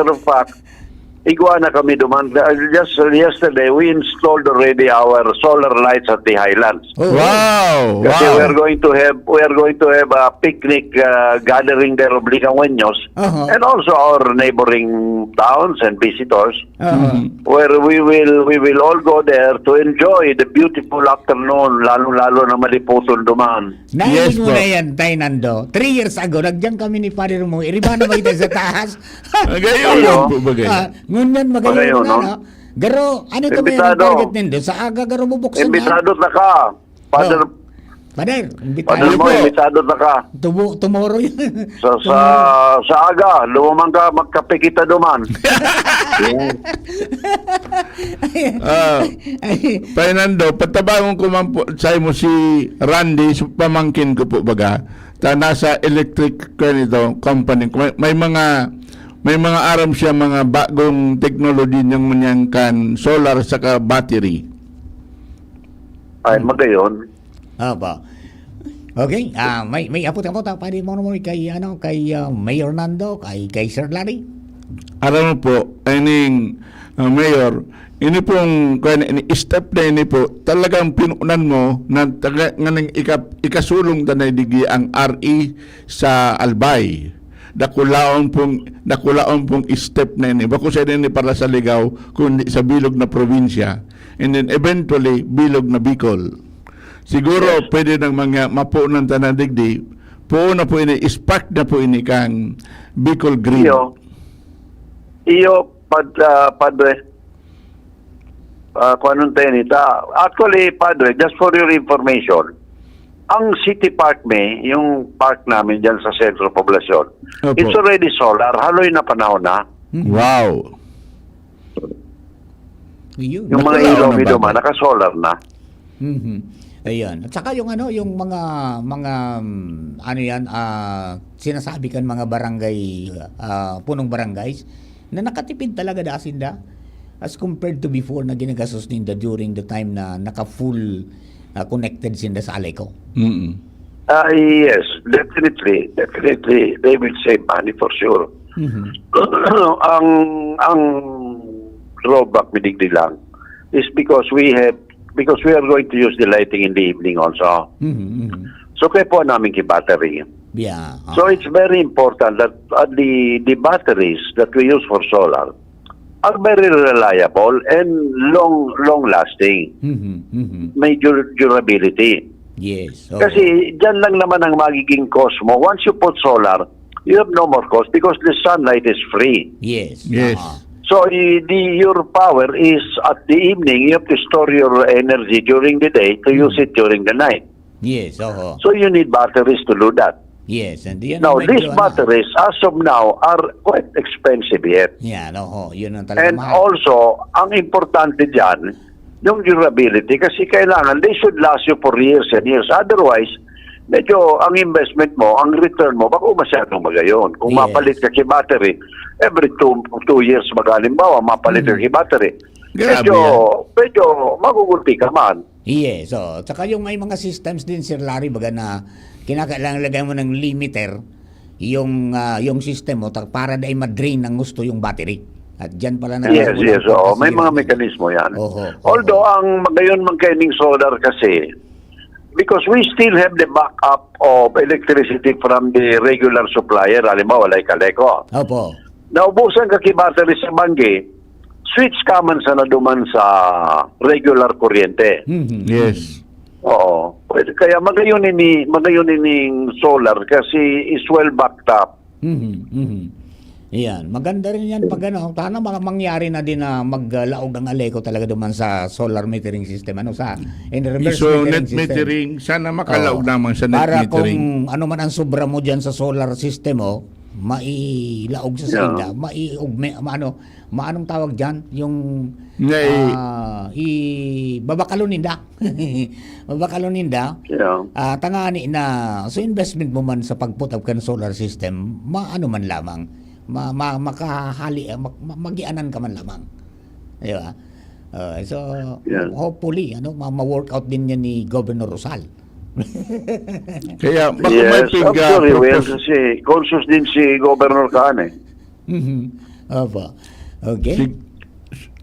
of fact, igwa na kami duman. Just yesterday, we installed already our solar lights at the Highlands. Oh, Wow! Kasi Wow! we are going to have a picnic gathering there of Ligaweños and also our neighboring towns and visitors, where we will all go there to enjoy the beautiful afternoon, lalo na maliputon duman. Nainig Yes, mo po. na yan, Tainando. 3 years ago, nagdiyan kami ni Father mo. Iriba na ba ito sa taas? Gayon lang po bagay. Ngunyan magayon Magayon, na, no? no? Garo, ano ito may Imbitado. target nindo? Sa aga, garo bubuksan na. Imbitado na ka. Father Father, imbitado mo, po. imbitado na ka. Tomorrow yun. Sa aga, lumamang ka, magkape kita duman. Fernando, patabangon ko man po sa mo si Randy, pamangkin ko po baga. Nasa electric company. May mga aram siya mga bagong technology niyang kan solar saka battery. Ay, magayon. Opo. Okay, may apot-apot pwede mo naman kay Mayor Nando, kay Sir Larry. Alam mo po, ining Mayor, ini pong step na ini po, talagang pinunan mo na ikasulong tanay digi ang RE sa Albay. Nakulaon pong step na ini. Bako sa ini para sa Ligao, kundi sa bilog na probinsya. And then eventually, bilog na Bicol. Siguro pwede nang mga mapunan tanan digdi. Po na po ini, spark na po ini kang Bicol Green. Iyo, Padre, kung anong tenita. Actually, Padre, just for your information, ang City Park yung park namin dyan sa sentro poblasyon, Opo. it's already solar. Haloy na panahon na. Wow. Yun. Yung mga Nakalaon ilaw na ba? duma, naka-solar na. Ayun. At saka yung mga ano yan, sinasabi kan mga barangay, punong barangays, na nakatipid talaga da asinda as compared to before na ginagastos ninda during the time na naka-full connected sinda sa Aleco. Yes, definitely. They will save money for sure. ang drawback midigdi lang is because we are going to use the lighting in the evening also. So kaya po namin battery. Yeah. So it's very important that the batteries that we use for solar are very reliable and long lasting. May durability. Yes. Kasi dyan lang naman ang magiging cost mo. Once you put solar, you have no more cost because the sunlight is free. Yes. Yes. So your power is at the evening. You have to store your energy during the day to use it during the night. Yes. So you need batteries to do that. Yes. And yan Now, ang these medyo, batteries, as of now, are quite expensive yet. Yeah, yun ang talaga And mahal. also, ang importante dyan, yung durability, kasi kailangan, they should last you for years and years. Otherwise, medyo ang investment mo, ang return mo, baka masyadong magayon. Kung Yes. mapalit ka kay battery, every 2 years magalimbawa, mapalit ka kay battery. Grabe Medyo magugulpi ka man. Yes. Tsaka yung may mga systems din, Sir Larry, baga na kinakailangan lagay mo ng limiter yung system mo para dahil ma-drain ng gusto yung battery. At dyan pala na Yes. May mga mekanismo yan. Although, ang magayon magkaining solar kasi, because we still have the backup of electricity from the regular supplier, halimbawa, like Aleco. Opo. Naubusan ka battery sa Bangge, switch ka man sa naduman sa regular kuryente. Yes. Oo. Pwede. Kaya magayon ining solar kasi is well backed up. Yan. Maganda rin yan pag sana mangyari na din na maglaog ang Aleco talaga duman sa solar metering system. In reverse So, metering net system. metering, sana makalaog naman sa net Para metering. kung ano man ang sobra mo dyan sa solar system mo, mailaog sa Yeah. SIDA, maanong tawag diyan, yung babakalon ninda. Babakalon ninda. Yeah. Tangani na so investment mo man sa pag-put up kan solar system, maano man lamang, magianan ka man lamang. Di ba? So Yeah. hopefully ma-workout din yan ni Governor Rosal. Kaya baka may Yes, actually, well, propose. kasi conscious din si Governor Kaan eh. Opo. Okay.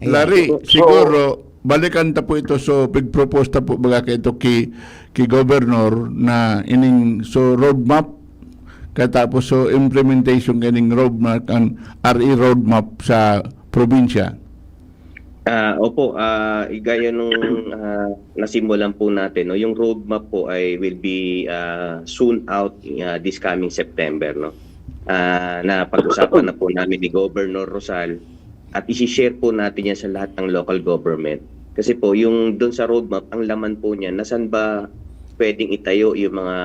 Larry, So- siguro balikan ta po ito so pig-propose ta po baga kay ito ki Governor na ining so roadmap katapos so implementation kaning roadmap ang RE roadmap sa probinsya. Opo, gaya nung nasimulan po natin, no, yung roadmap po ay will be soon out this coming September, no. Na pag-usapan na po namin ni Governor Rosal at i-share po natin yan sa lahat ng local government. Kasi po yung doon sa roadmap, ang laman po niya, nasan ba pwedeng itayo yung mga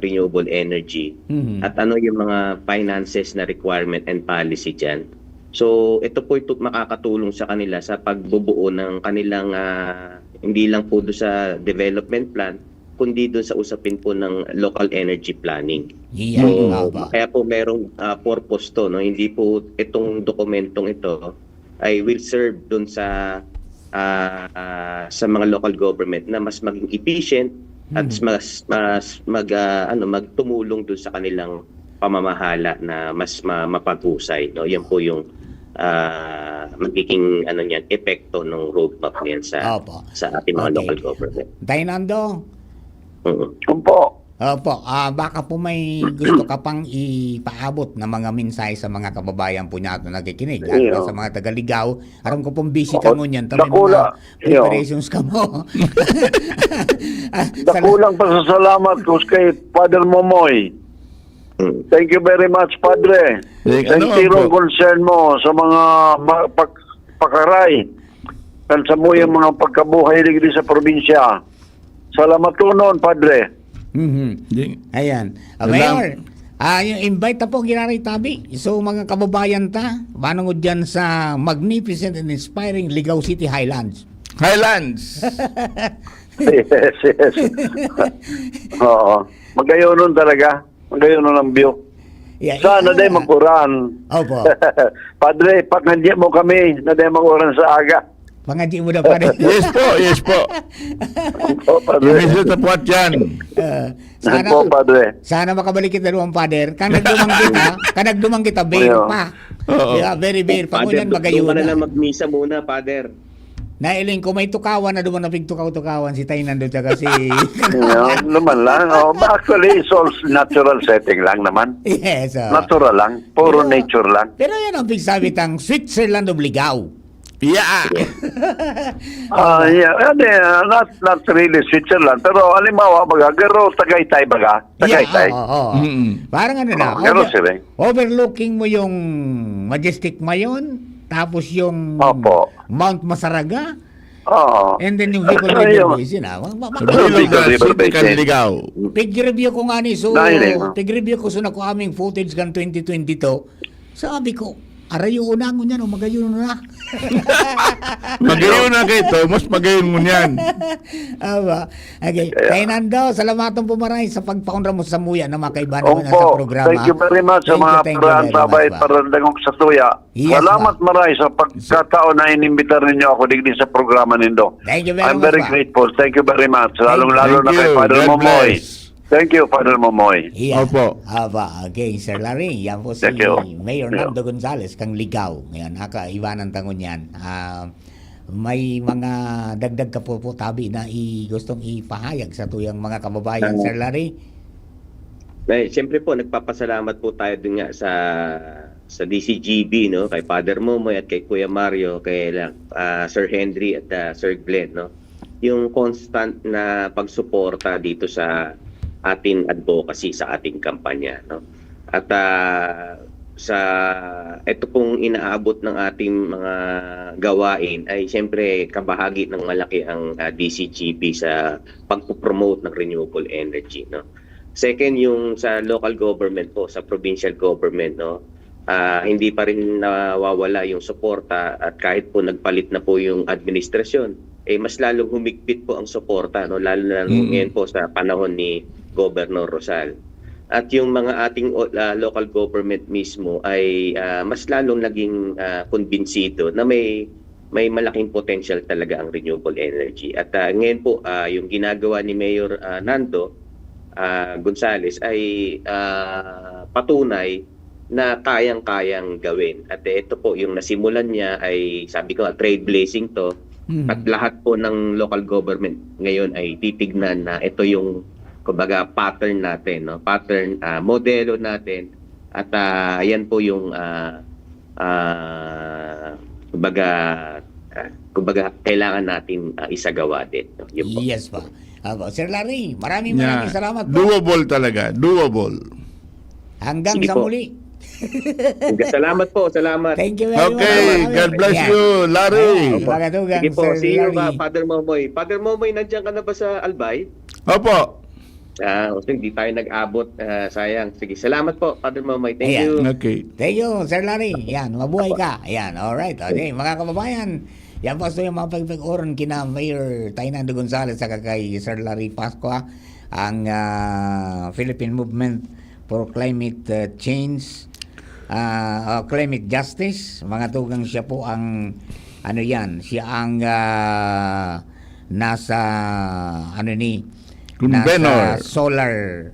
renewable energy at ano yung mga finances na requirement and policy dyan. So ito po makakatulong sa kanila sa pagbubuo ng kanilang hindi lang po doon sa development plan, kundi doon sa usapin po ng local energy planning. So, kaya po merong purpose to, no? Hindi po itong dokumentong ito ay will serve doon sa mga local government na mas maging efficient at mas magtumulong doon sa kanilang pamamahala na mas mapaghusay, no? Yan po yung magiging epekto ng roadmap niyan sa ating mga local government. Tainando. Opo. Opo, baka po may gusto ka pang ipaabot na mga mensahe sa mga kababayan po natin na nakikinig, lalo na sa mga taga-Ligaw. Aram ko pong busy ka ngunyan, tamay mga preparations ka mo. Dakulang pasasalamat ko kay Father Momoy. Thank you very much, Padre. Sentirong concern mo sa mga pakaray kan sa mo yung mga pagkabuhay dito sa probinsya. Salamat po noon, Padre. Ayan. Mayor, yung invite na po ginaray tabi. So mga kababayan ta, manungod dyan sa magnificent and inspiring Ligaw City Highlands. Highlands! Yes. Oo. Magayon nun talaga. Magayon nun ang view. Yeah, Sana day mag-uran. Opo. Padre, paknadya mo kami na day mag-uran sa aga. Pangadji mo na pa rin. Yes po. Opo, Padre. Imbis na po at yan. Opo, Padre. Sana makabalik kita doon, Father. Kanagdumang kita, bail pa. Yeah, very bail pa. Father, Ngunyan magayon doon ka na na. lang magmisa muna, Father. Nailing ko may tukawan na duman na pigtukaw-tukawan si Tainando tsaka si... Naman lang. Actually, it's all natural setting lang naman. Yes. Natural lang. Puro nature lang. Pero yan ang pigsabi tang Switzerland of Ligaw. Yeah. Not really Switzerland. Pero alimawa baga, garo Tagaytay baga. Tagaytay. Oo. Parang ano na. Garo sila. Overlooking mo yung Majestic Mayon, tapos yung Mount Masaraga, and then yung Bicol River Basin. Ligaw. Pig-review ko nga ni pig-review ko na ko aming footage kan 2022. Sabi ko, arayo una ko niyan, magayon na. Magayon na kayo ito, mas magayon mo niyan. Okay. Kaya Nando, salamatan po maray sa pagpaunra mo sa muya na makaiba naman sa Opo, programa. thank you very much sa mga sabay para dagong sa tuya. Yes, Salamat maray sa pagkataon na inimbitar ninyo ako digdi sa programa nindo. Thank you very I'm much. very grateful. Thank you very much. Lalong-lalo na kay Father God Momoy. bless. Thank you, Father Momoy. Yeah. Opo. Okay, Sir Larry. Yan po si Thank you. Mayor Nando Gonzales, kang Ligaw. Ngayon, nakaiwanan tangon yan. May mga dagdag ka po tabi na gustong ipahayag sa tuyang mga kababayan, Sir Larry? Siyempre po, nagpapasalamat po tayo dun nga sa DCGB, no? Kay Father Momoy at kay Kuya Mario, kay Sir Henry at Sir Glenn, no? Yung constant na pagsuporta dito sa ating advocacy, sa ating kampanya, no? At sa ito pong inaabot ng ating mga gawain ay siyempre kabahagi ng malaki ang DCGP sa pagpo-promote ng renewable energy, no? Second, yung sa local government po, sa provincial government, no, hindi pa rin nawawala yung suporta at kahit po nagpalit na po yung administrasyon, mas lalong humigpit po ang suporta, no, lalo na ngayon po sa panahon ni Governor Rosal. At yung mga ating local government mismo ay mas lalong naging kumbinsido na may malaking potential talaga ang renewable energy. At ngayon po, yung ginagawa ni Mayor Nando Gonzales ay patunay na kayang-kayang gawin. At ito po, yung nasimulan niya ay, sabi ko, trailblazing to. At lahat po ng local government ngayon ay titignan na ito yung kumbaga pattern natin, no? Pattern, modelo natin. At yan po yung kumbaga kailangan natin isagawa din. No? Yun po. Yes po. Sir Larry, maraming salamat po. Doable talaga. Doable. Hanggang Sige sa po. muli. Salamat po, salamat. Thank you very much. Okay, God bless Yeah. you, Larry. Pagatugang, Sige po, Sir see you, Larry. Father Momoy. Father Momoy, nandiyan ka na ba sa Albay? Opo. Hindi tayo nag-abot. Sayang. Sige, salamat po, Father Momoy. Thank Ayan. you. Okay. Thank you, Sir Larry. Yan, mabuhay ka. Yan, alright. Okay, mga kababayan, yan po yung mga pagpag-oran kina Mayor Tainando Gonzales sa kay Sir Larry Pascua, ang Philippine Movement for Climate Change, Climate Justice. Mga tugang siya po ang, siya ang nasa, Convenor. nasa Solar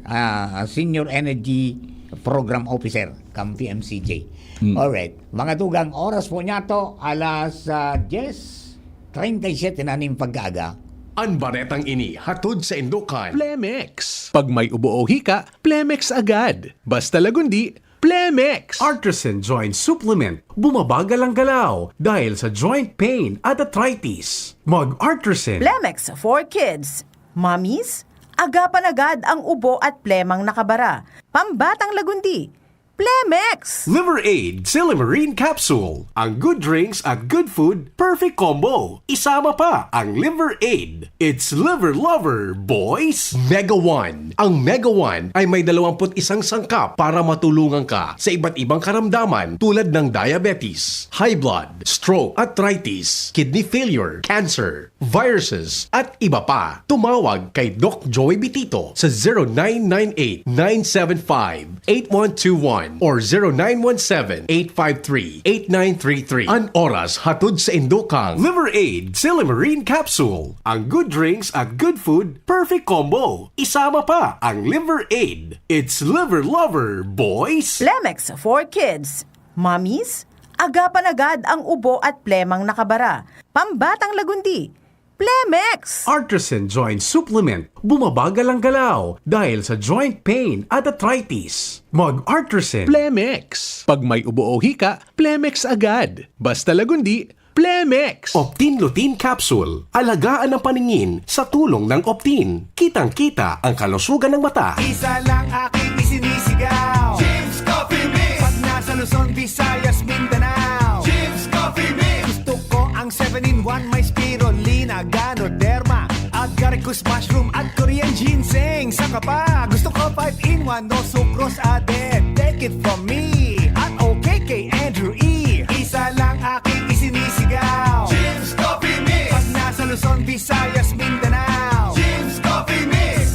Senior Energy Program Officer, kam PMCJ. Alright. Mga tugang, oras po niya to, alas 10:37 na ning pag-aga. Ang baretang ini hatod sa Indokan. Plemex. Pag may ubo o hika, Plemex agad. Basta lagundi, Plemex. Artisan Joint Supplement. Bumabagal ang galaw dahil sa joint pain at arthritis. Mag-Artisan. Plemex for kids. Mommies, agapan agad ang ubo at plemang nakabara. Pambatang lagundi. Plemex! Liver Aid Silimarine Capsule. Ang good drinks at good food, perfect combo. Isama pa ang Liver Aid. It's liver lover, boys! Mega One. Ang Mega One ay may 21 sangkap para matulungan ka sa iba't ibang karamdaman tulad ng diabetes, high blood, stroke, arthritis, kidney failure, cancer, viruses, at iba pa. Tumawag kay Doc Joey Bitito sa 0998-975-8121 or 0917-853-8933. Ang oras hatod sa Indokang. Liver Aid Silimarine Capsule. Ang good drinks at good food, perfect combo. Isama pa ang Liver Aid. It's liver lover, boys! Plemex for kids. Mommies, agapan agad ang ubo at plemang nakabara. Pambatang lagundi. Plemex! Artisan Joint Supplement. Bumabagal ang galaw dahil sa joint pain at arthritis. Mag-Artisan Plemex. Pag may ubo o hika, Plemex agad. Basta lagundi, Plemex. Optin Lutein Capsule. Alagaan ang paningin sa tulong ng Optin. Kitang-kita ang kalusugan ng mata. Isa lang aking isinisigaw, Jim's Coffee Mix. Pag nasa Luzon, Visayas, Mindanao, Jim's Coffee Mix. Gusto ko ang 7-in-1, may spirulina, ganoderma, at garicus mushroom at Korean ginseng. Saka pa, gusto ko 5-in-1, no sucrose added. Take it from me, at okay kay Andrew E. Isa lang aking isinisigaw, Jim's Coffee Mix. Pag nasa Luzon, Visayas, Mindanao, Jim's Coffee Mix.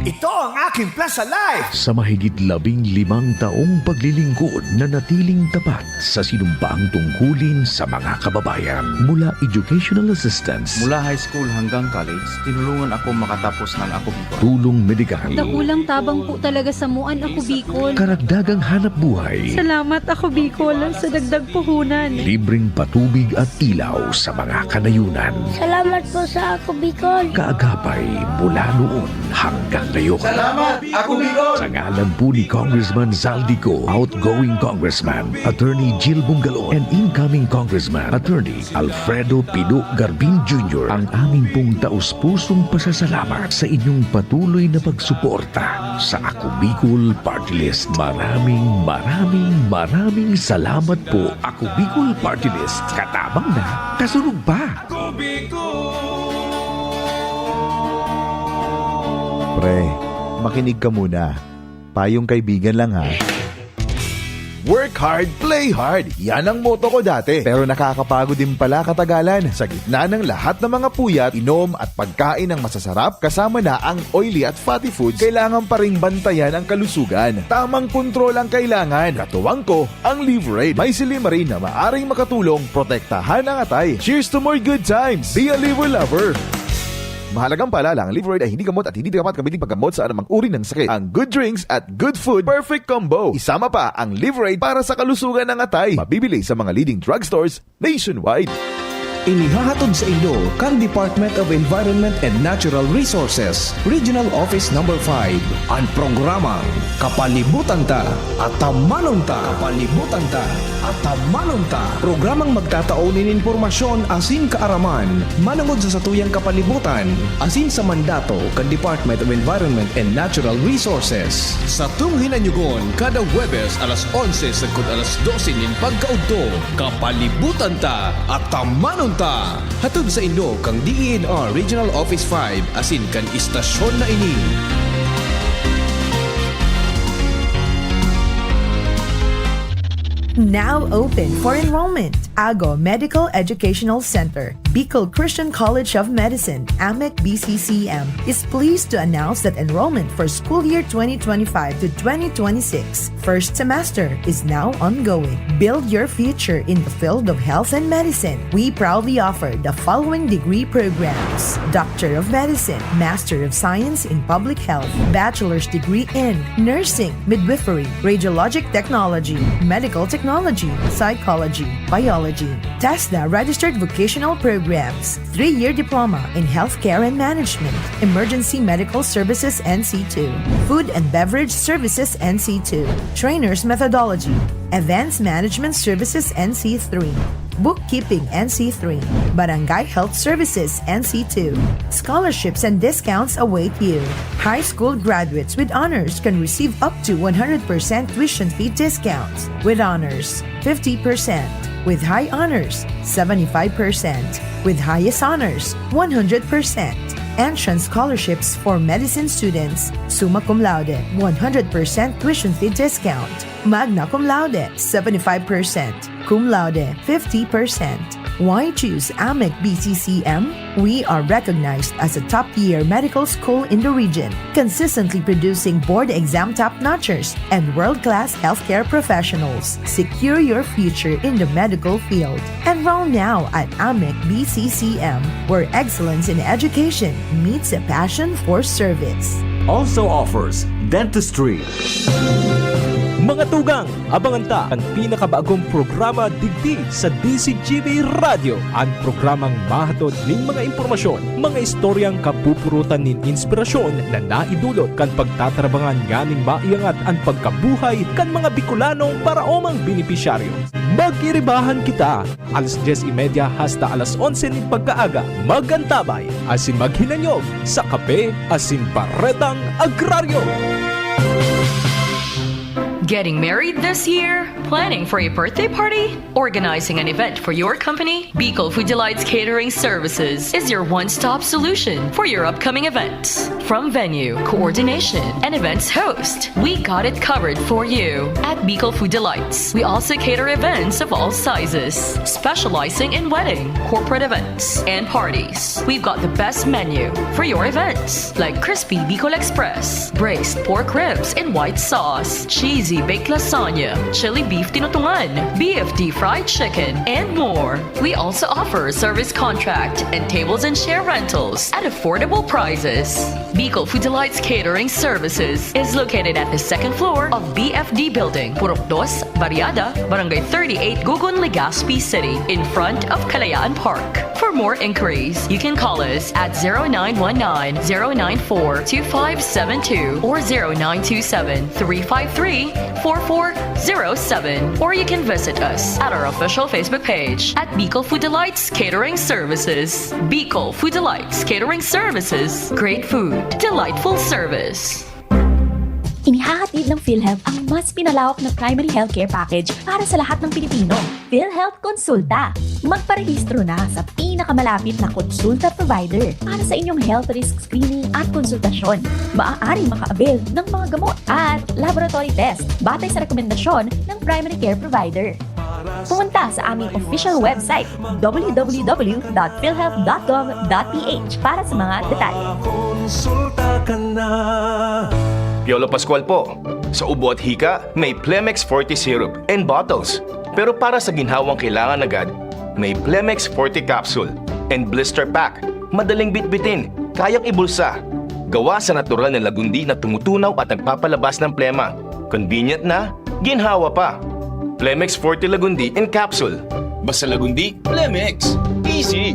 Ito ang aking Plaza Life. Sa mahigit 15 taong paglilingkod na natiling tapat sa sinumpaang tungkulin sa mga kababayan. Mula educational assistance, Mula high school hanggang college, tinulungan ako makatapos ng Ako Bicol. tulong medikal, Dakulang tabang po talaga sa muan Ako Bicol. karagdagang hanap buhay, Salamat Ako Bicol sa dagdag puhunan. libreng patubig at ilaw sa mga kanayunan. Salamat po sa Ako Bicol. Kaagapay mula noon hanggang ngayon. Salamat, Ako Bicol! Sa ngalan po ni Congressman Zaldico, outgoing Congressman, Attorney Jill Bungalon, and incoming Congressman, Attorney Alfredo Pino Garbin Jr., ang aming pong taus-pusong pasasalamat sa inyong patuloy na pagsuporta sa Ako Bicol Party List. Maraming salamat po, Ako Bicol Party List. Katabang na, kasunod pa. Pre, Makinig ka muna. Payong kaibigan lang ha. Work hard, play hard. Yan ang motto ko dati. Pero nakakapagod din pala katagalan. Sa gitna ng lahat ng mga puyat, inom at pagkain ng masasarap, kasama na ang oily at fatty foods, kailangan pa ring bantayan ang kalusugan. Tamang kontrol ang kailangan. Katuwang ko, ang Liverade. May Silimarin na maaring makatulong protektahan ang atay. Cheers to more good times. Be a liver lover. Mahalagang paalala, ang Liverade ay hindi gamot at hindi dapat gamitin paggamot sa anumang uri ng sakit. Ang good drinks at good food, perfect combo. Isama pa ang Liverade para sa kalusugan ng atay. Mabibili sa mga leading drugstores nationwide. Inihahatod sa inyo kang Department of Environment and Natural Resources, Regional Office No. 5, ang programang Kapalibutan Ta at Tamanong Ta. Kapalibutan Ta at Tamanong Ta. Programang magtataon ng impormasyon asin kaaraman, manungod sa satuyang kapalibutan, asin sa mandato kang Department of Environment and Natural Resources. Sa tunghinanyugon, kada Huwebes alas 11 sagkod alas 12 nin pagkaudto, Kapalibutan Ta at Tamanong Ta. Hatod sa inyo kang DENR Regional Office 5 asin kan istasyon na ini. Now open for enrollment. AGO Medical Educational Center, Bicol Christian College of Medicine, AMEC BCCM, is pleased to announce that enrollment for school year 2025 to 2026 first semester is now ongoing. Build your future in the field of health and medicine. We proudly offer the following degree programs: Doctor of Medicine, Master of Science in Public Health, Bachelor's degree in Nursing, Midwifery, Radiologic Technology, Medical Technology, Psychology, Biology, TESDA registered vocational programs, 3-year diploma in healthcare and management, emergency medical services NC2, food and beverage services NC2, trainers methodology, events management services NC3, bookkeeping NC3, barangay health services NC2. Scholarships and discounts await you. High school graduates with honors can receive up to 100% tuition fee discounts. With honors, 50%. With high honors, 75%. With highest honors, 100%. Entrance scholarships for medicine students, summa cum laude, 100% tuition fee discount. Magna cum laude, 75%. Cum laude, 50%. Why choose AMEC BCCM? We are recognized as a top-tier medical school in the region, consistently producing board exam top-notchers and world-class healthcare professionals. Secure your future in the medical field. Enroll now at AMEC BCCM, where excellence in education meets a passion for service. Also offers dentistry. Mga tugang, abangan ta ang pinakabagong programa digdi sa DCGV Radio. Ang programang mahatod ning mga impormasyon, mga istoryang kapupurutan nin inspirasyon na naidulot kan pagtatrabangan nganing maiangat ang pagkabuhay kan mga Bicolanong paraomang benepisyaryo. Magkiribahan kita alas 10:30 hasta alas 11 ning pagkaaga. Magantabay asin maghinanyog sa kape asin baretang agraryo. Getting married this year? Planning for a birthday party? Organizing an event for your company? Bicol Food Delights Catering Services is your one-stop solution for your upcoming events. From venue, coordination, and events host, we got it covered for you. At Bicol Food Delights, we also cater events of all sizes, specializing in wedding, corporate events, and parties. We've got the best menu for your events, like crispy Bicol Express, braised pork ribs in white sauce, cheesy baked lasagna, chili beef tinutungan, BFD fried chicken, and more. We also offer service contract and tables and chair rentals at affordable prices. Bicol Food Delights Catering Services is located at the second floor of BFD Building, Purok 2, Barriada, Barangay 38, Gugun, Legazpi City, in front of Kalayaan Park. For more inquiries, you can call us at 0919-094-2572 or 0927-353-4407, or you can visit us at our official Facebook page at Bicol Food Delights Catering Services. Bicol Food Delights Catering Services. Great food, delightful service. Inihahatid ng PhilHealth ang mas pinalawak na primary healthcare package para sa lahat ng Pilipino. PhilHealth Konsulta. Magparehistro na sa pinakamalapit na konsulta provider para sa inyong health risk screening at konsultasyon. Maaaring maka-avail ng mga gamot at laboratory test batay sa rekomendasyon ng primary care provider. Pumunta sa aming official website www.philhealth.gov.ph para sa mga detalye. Piolo Pascual po. Sa ubo at hika, may Plemex Forte syrup and bottles. Pero para sa ginhawang kailangan agad, may Plemex Forte capsule and blister pack. Madaling bitbitin, kayang ibulsa. Gawa sa natural na lagundi na tumutunaw at nagpapalabas ng plema. Convenient na, ginhawa pa. Plemex Forte Lagundi in capsule. Basta Lagundi, Plemex. Easy!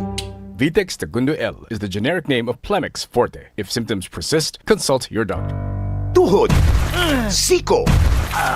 Vitex Segundo L is the generic name of Plemex Forte. If symptoms persist, consult your doctor. Tuhod, siko,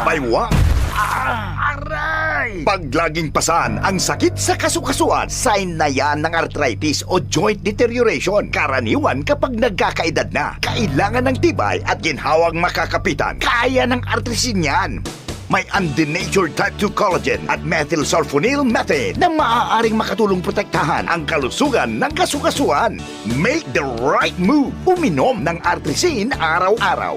baywang, aray! Pag laging pasan ang sakit sa kasukasuan, sign na yan ng arthritis o joint deterioration. Karaniwan kapag nagkakaedad na, kailangan ng tibay at ginhawang makakapitan. Kaya ng artrisin yan. May undenatured type 2 collagen at methylsulfonyl methane na maaaring makatulong protektahan ang kalusugan ng kasukasuan. Make the right move. Uminom ng artrisin araw-araw.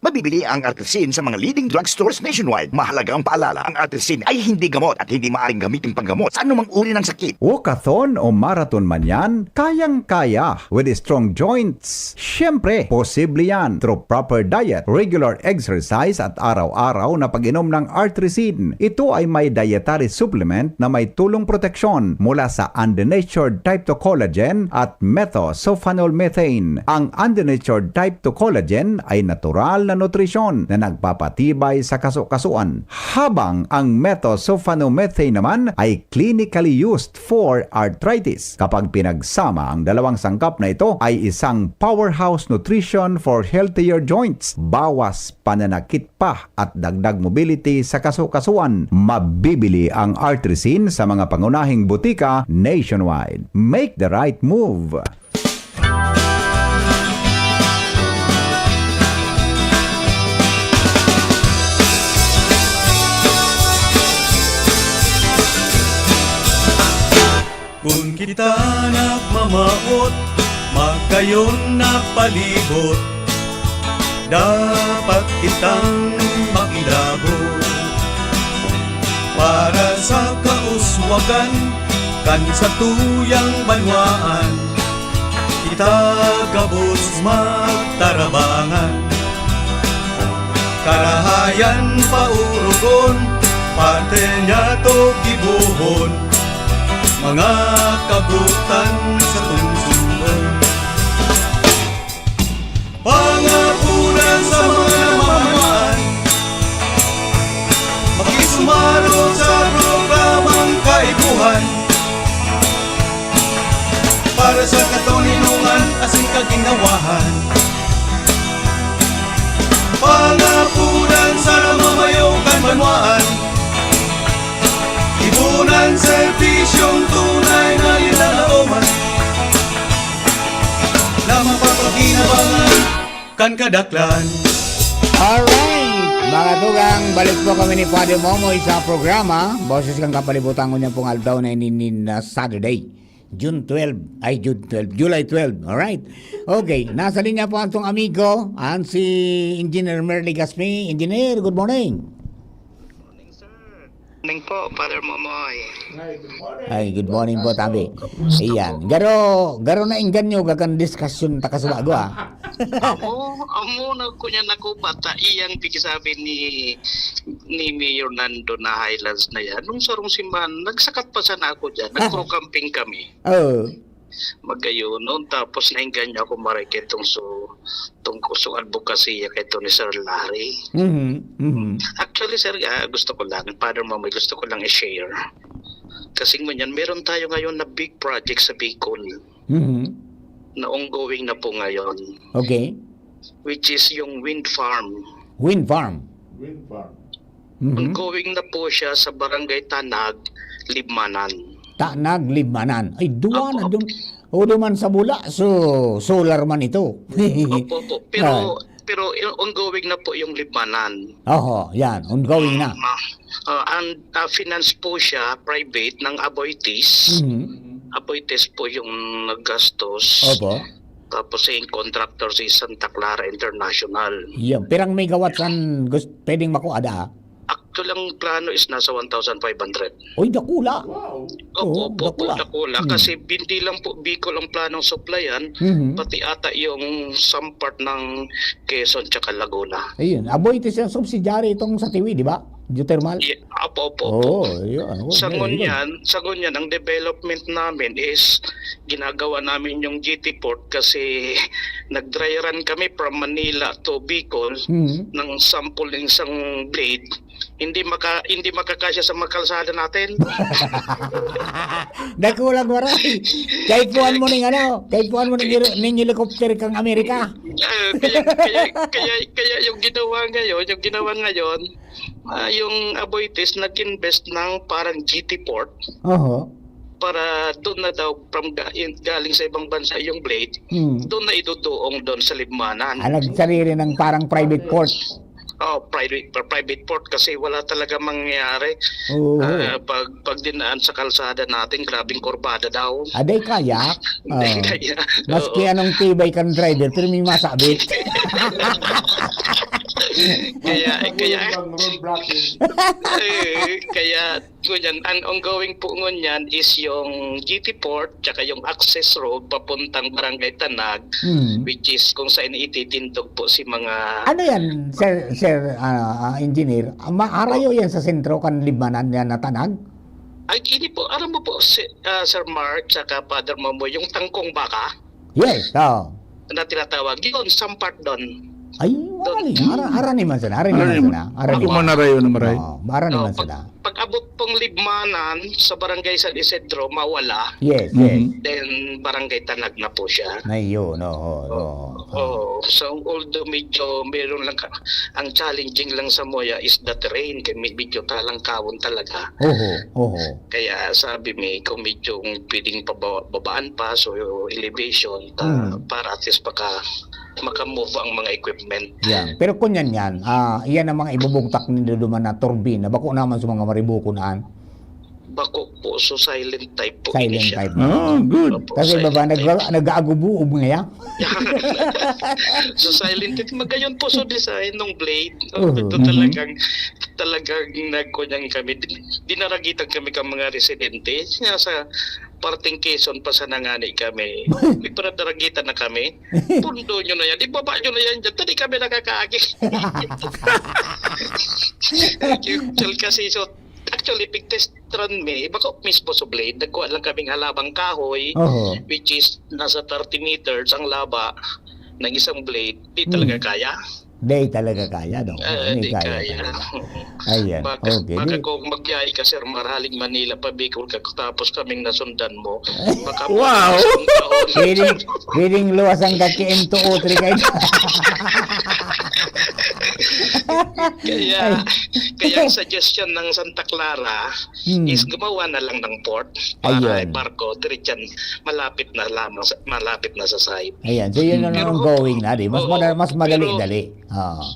Mabibili ang artrisin sa mga leading drugstores nationwide. Mahalagang paalala, ang artrisin ay hindi gamot at hindi maaaring gamitin panggamot sa anumang uri ng sakit. Walkathon o marathon man yan, kayang-kaya with strong joints. Siyempre, posible yan through proper diet, regular exercise at araw-araw na pag-inom ng artrisin. Ito ay may dietary supplement na may tulong proteksyon mula sa undenatured type 2 collagen at methylsulfonylmethane. Ang undenatured type 2 collagen ay natural na nutrisyon na nagpapatibay sa kasukasuan, habang ang methylsulfonylmethane naman ay clinically used for arthritis. Kapag pinagsama ang dalawang sangkap na ito ay isang powerhouse nutrition for healthier joints, bawas pananakit pa at dagdag mobility sa kasukasuan. Mabibili ang artrisin sa mga pangunahing butika nationwide. Make the right move. Kung kita nagmamaot, magkayon na palibot, dapat kitang makilabot. Para sa kauswagan, kan sa tuyang banwaan, kita gabos magtarabangan. Karahayan paurugon, parte niya to gibuhon, mga kabutan sa tungsungon. Pangapunan sa mga mamamaan, makisumaro sa programang kaibuhan, para sa katuninungan asing kaginawahan. Pangapunan sa mamayokan banwaan, ibunan serbisyong tunay na ilalauman, na mapapaginabangan kan kadaklan. Alright, mga tugang, balik po kami ni Father Momoy sa programa Boses kang Kapalibutan ko niya pong aldaw na inin na Saturday, July 12. Alright, okay, nasa linya po ang tong amigo, ang si Engineer Merly Gaspi. Engineer, good morning. Morning po, Father Momoy. Ay, good morning po, tabi. Iyan. Garo na inggan nyo, gagan discussion takasubago, Amo na kunya nakubata iyang pikisabi ni Mayor Nando na Highlands na yan. Nung sarong simbahan, nagsakat pa sana ako dyan. Nagpro-camping kami. Magayon noon, tapos nainggan niya ako marikit tungkol sa advokasya kay ni Sir Larry. Actually, sir, gusto ko lang, Father Momoy, gusto ko lang i-share. Kasi ngunyan, meron tayo ngayon na big project sa Bicol. Na ongoing na po ngayon. Okay. Which is yung wind farm. Wind farm. Ongoing na po siya sa Barangay Tanag, Libmanan. Tanag, Libmanan. Ay, duwa na doon. O duman sa bula, so solar man ito. Opo. Pero pero ongoing na po yung libanan. Oho, yan. Ongoing na. And finance po siya, private, ng Aboitiz. Aboitiz po yung naggastos. Opo. Tapos yung contractor si Santa Clara International. Yan. Pirang megawatts ang pwedeng makuada. Actually, ang plano is nasa 1,500. Uy, dakula. Opo, dakula. Kasi hindi lang po Bicol ang planong supplyan, pati ata yung some part ng Quezon tsaka Laguna. Ayun. Aboitiz yung subsidiary itong sa Tiwi, di ba? Geothermal? Opo. Yun. Sa ngunyan, ang development namin is ginagawa namin yung GT Port kasi nag-dry run kami from Manila to Bicol ng sample ng isang blade. Hindi makakasya sa makalsada natin. Dakulang waray. Kahit puan mo ning helicopter kang Amerika. Kaya yung ginawa ngayon, yung Aboitiz nag-invest ng parang GT Port. Para doon na daw galing sa ibang bansa yung blade, doon na iduduong doon sa libmanan. Nagsarili ng parang private port. Private port kasi wala talaga mangyayari. Pag dinaan sa kalsada natin, grabing kurbada daw. Aday kaya. Maski anong tibay kang driver, pero may masabit. Kaya ngunyan, ang ongoing po ngunyan is yung GT Port tsaka yung access road papuntang Barangay Tanag, which is kung saan ititindog po si mga... Ano yan, sir engineer? Maarayo yan sa sentro kan Libmanan yan na Tanag? Ay, hindi po. Alam mo po, Sir Mark tsaka Father Momo, yung tangkong baka? Yes, na tinatawag. Yun, some part doon. Ay, arani man sana. Ako manarayo na maray. Arani man sana. Pag abot pong libmanan sa Barangay San Isidro, mawala. Yes. Then, Barangay Tanag na po siya. Ayun, So, although medyo meron lang, ang challenging lang sa Moya is the terrain, kaya medyo talangkawon talaga. Kaya sabi may kung medyo pwedeng babaan pa, so elevation, para at least makamove ang mga equipment. Yan. Pero kunyan yan, yan ang mga ibubugtak nila duman na turbina. Bako naman sa mga maribukunaan. Bako po, so silent type po. Silent type. Good. Kasi baba, nag-aagubuog nga yan. So silent type. Magayon po so design ng blade. Ito talagang nagkunyang kami. Dinaragitan kami kang mga residente. Sa parting Quezon pa sa nangani kami. May paradaragitan na kami. Pundo nyo na yan. Ibaba nyo na yan dyan. Tadi kami nakakaagi. Actually, pig-test run bako mismo sa blade, nagkuha lang kaming halabang kahoy, which is nasa 30 meters ang laba ng isang blade. Di talaga kaya. Di talaga kaya, no? Di kaya. Ayan, okay. Baka kung magyay ka, Sir, maraling Manila pa, Bicol ka, tapos kaming nasundan mo. Baka wow! Piling luwas ang kakiin to utri kayo. Kaya ang suggestion ng Santa Clara is gumawa na lang ng port para barko diretsan malapit na sa site. Ayan, so yun ang ongoing na, di? Mas madali-dali.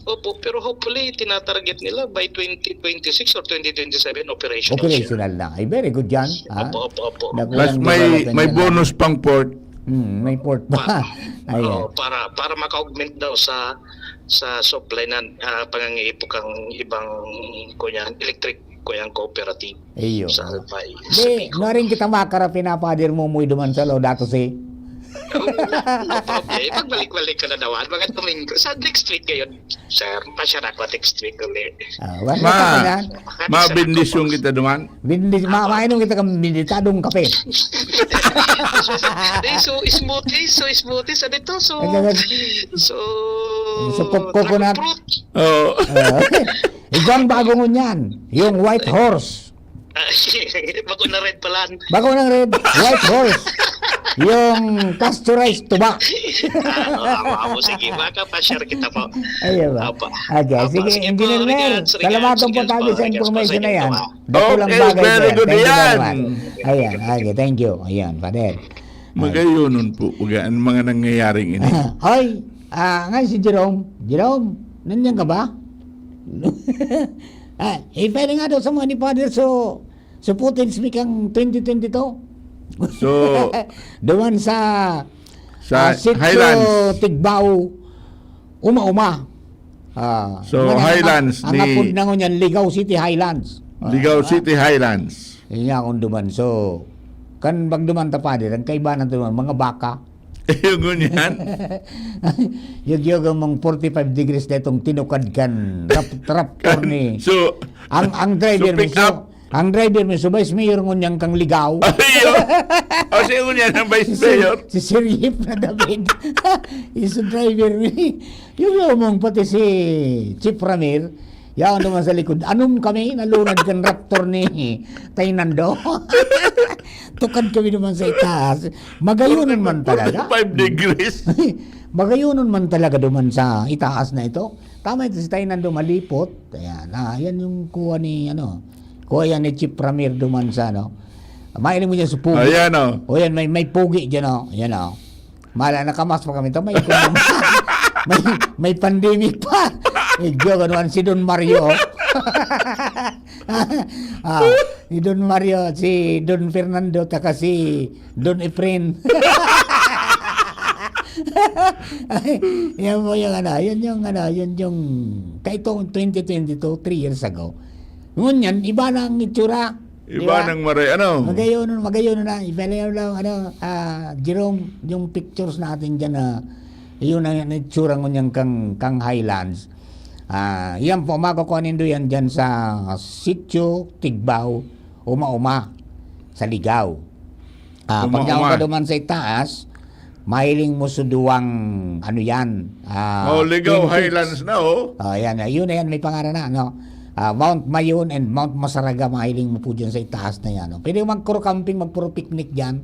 Opo, pero hopefully tinatarget nila by 2026 or 2027 operational. Operational na. Ay, very good yan. Opo. Plus may bonus pang port. May port pa. Para maka-augment daw sa supply na pangangiipok ang ibang electric cooperative. Ayun. Sa Albay. Di, narin kita makara pinapadir mo muy duman sa lo dato si. No problem. Pagbalik-balik ka na dawan. Mga tuminggo. Sa next week ngayon, Sir, pasyarak ko next week ulit. Mabindisyon kita duman. Mainom kita kang binditadong kape. So smoothie sa dito. So coconut. Ibang bago mo yan. Yung white horse. Bago na red pala. Bago ng red. White horse. Yung pasteurized tubak. Sige, baka pa-share kita po. Ayun ba? Okay, sige, Engineer Mer. Salamatan po tayo sa information na yan. Very good yan. Ayan, okay, thank you. Ayan, Father. Magayon nun po, ang mga nangyayaring ini. Ay, Ngayon si Jerome. Jerome, nandiyan ka ba? Pwede nga daw sa mga ni Father so Putin speak ang 2022. So, Duman sa Sitio Highlands. Tigbao, Uma-uma. So, Highlands ang apod na ngunyan, Ligaw City Highlands. Ligaw City Highlands. Yun nga kung duman. So, kan bag duman ta pa din, ang kaiba na duman, mga baka. Yung ganyan. Yung mong 45 degrees na itong tinukad kan raptor ni. So, ang driver so pick mo, up. ang driver mo, so vice mayor ngunyang kang ligaw. Siya ngunyan ang vice mayor. Si Sir Yip na David. Is the driver ni. Yung mong pati si Chief Ramir, yan naman sa likod. Anong kami, nalunad kan raptor ni Tainando. Tukad kami naman sa itaas. Magayunan man talaga. 5 degrees. Magayunan man talaga duman sa itaas na ito. Tama ito si Tainando malipot. Ayan, yan yung kuha ni, kuha yan ni Chief Ramir duman sa, Mahiling mo dyan sa pugi. Ayan, O yan, may pugi dyan, Ayan, Mala, nakamas pa kami ito. May pandemic pa. Medyo ganoon si Don Mario. Si Don Mario, si Don Fernando, taka si Don Efren. Yan mo yung yun yung kahit 2022, 3 years ago. Ngunyan, iba na ang itsura. Iba ng maray, Magayon na. Iba na lang, Jerome, yung pictures natin dyan yun ang itsura ngunyan kang Highlands. Yan po, makukuhanin do yan dyan sa Sitio Tigbao, Uma-uma, sa Ligaw. Pag naman ka duman sa itaas, mahiling mo suduwang Ligaw Highlands na, yan, yun na yan, may pangalan na, Mount Mayon and Mount Masaraga, mahiling mo po dyan sa itaas na yan. Pwede mag-kuro camping, mag-puro picnic dyan.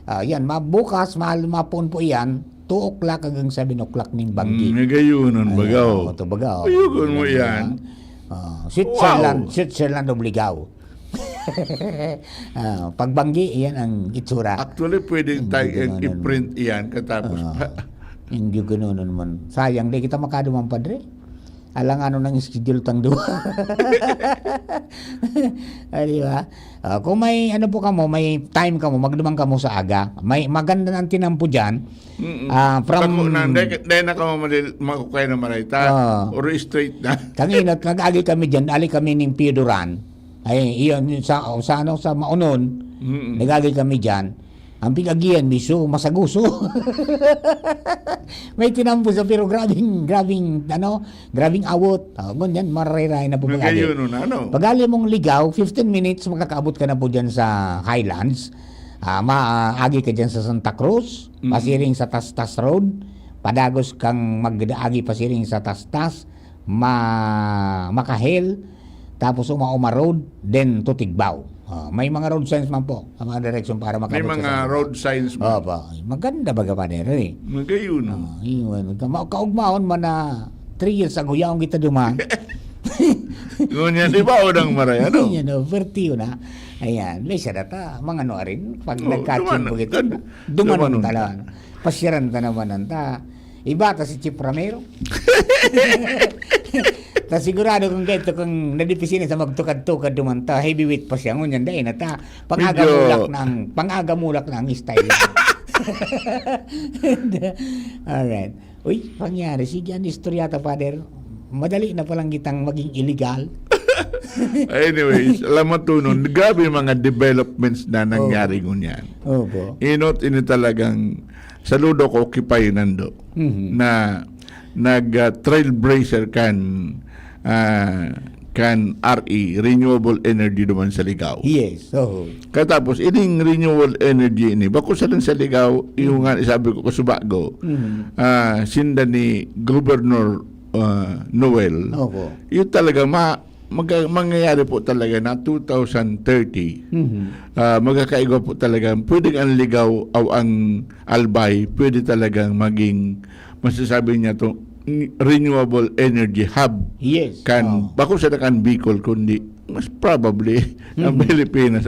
Yan, bukas, mapun po yan, 2 o'clock hanggang 7 o'clock ng Banggi. Nagayunan, bagaw. Ito bagaw. Ayugon mo yan. Switzerland obligaw. Pag Banggi, yan ang itsura. Actually, pwedeng tayo i-print yan katapos. Hindi ganoon naman. Sayang, di kita makaduman, Padre. Alang nang schedule tang duwa. Di ba? Kung may po kamo, may time kamo, magdumang kamo sa aga. May maganda ng tinampo diyan. Dahil na kamo makukay na marayta or straight na. Kanginot nag-agi kami diyan, ali kami ning Pioduran. Ay iyon sa Maunon. Nag-agi kami diyan. Ang pigagian miso masaguso. May tinampo sa pero grabing awot. Ganyan marayray na po pag-ali. Pag-ali mong Ligaw, 15 minutes makakaabot ka na po diyan sa Highlands. Maagi ka diyan sa Santa Cruz, pasiring sa Tastas Road, padagos kang mag-agi pasiring sa Tastas, Makahel, tapos Uma-uma Road, then to Tigbao. May mga road signs man po, ang mga direksyon para makabot. May mga road signs man. Maganda baga pa rin. Magayun. Kaugmaon man na 3 years ago, yaong kita duman. Ngunyan, iba o nang maray, Vertiyo na. Ayan, lesa data, mga rin, pag nagkatsin po ito, dumanon talaga. Pasyaran ta naman nanta. Iba ta si Chief Ramiro. Ta sigurado kung ganito kung nadipisina sa magtukad-tukad dumanta, heavyweight pa siya ngunyan dahil na ta pangagamulak na ang style. Alright. Uy, pangyari sige ang istorya ta, Father. Madali na palang kitang maging illegal. Anyways, alam mo to nun, grabe mga developments na nangyari ngunyan. Opo. Inot ini talagang saludo ko kipay nando na trailblazer kan RE, Renewable Energy naman sa Ligaw. Yes. Katapos, ining renewable energy ini, bako sa lang sa Ligaw, yung sabi ko kasubago, sinda ni Governor Noel, yun talaga mangyayari po talaga na 2030, magkakaiba po talaga, pwedeng ang Ligaw o ang Albay, pwede talagang maging, masasabi niya to renewable energy hub. Yes. Bako sa kan Bicol kundi mas probably ang Pilipinas.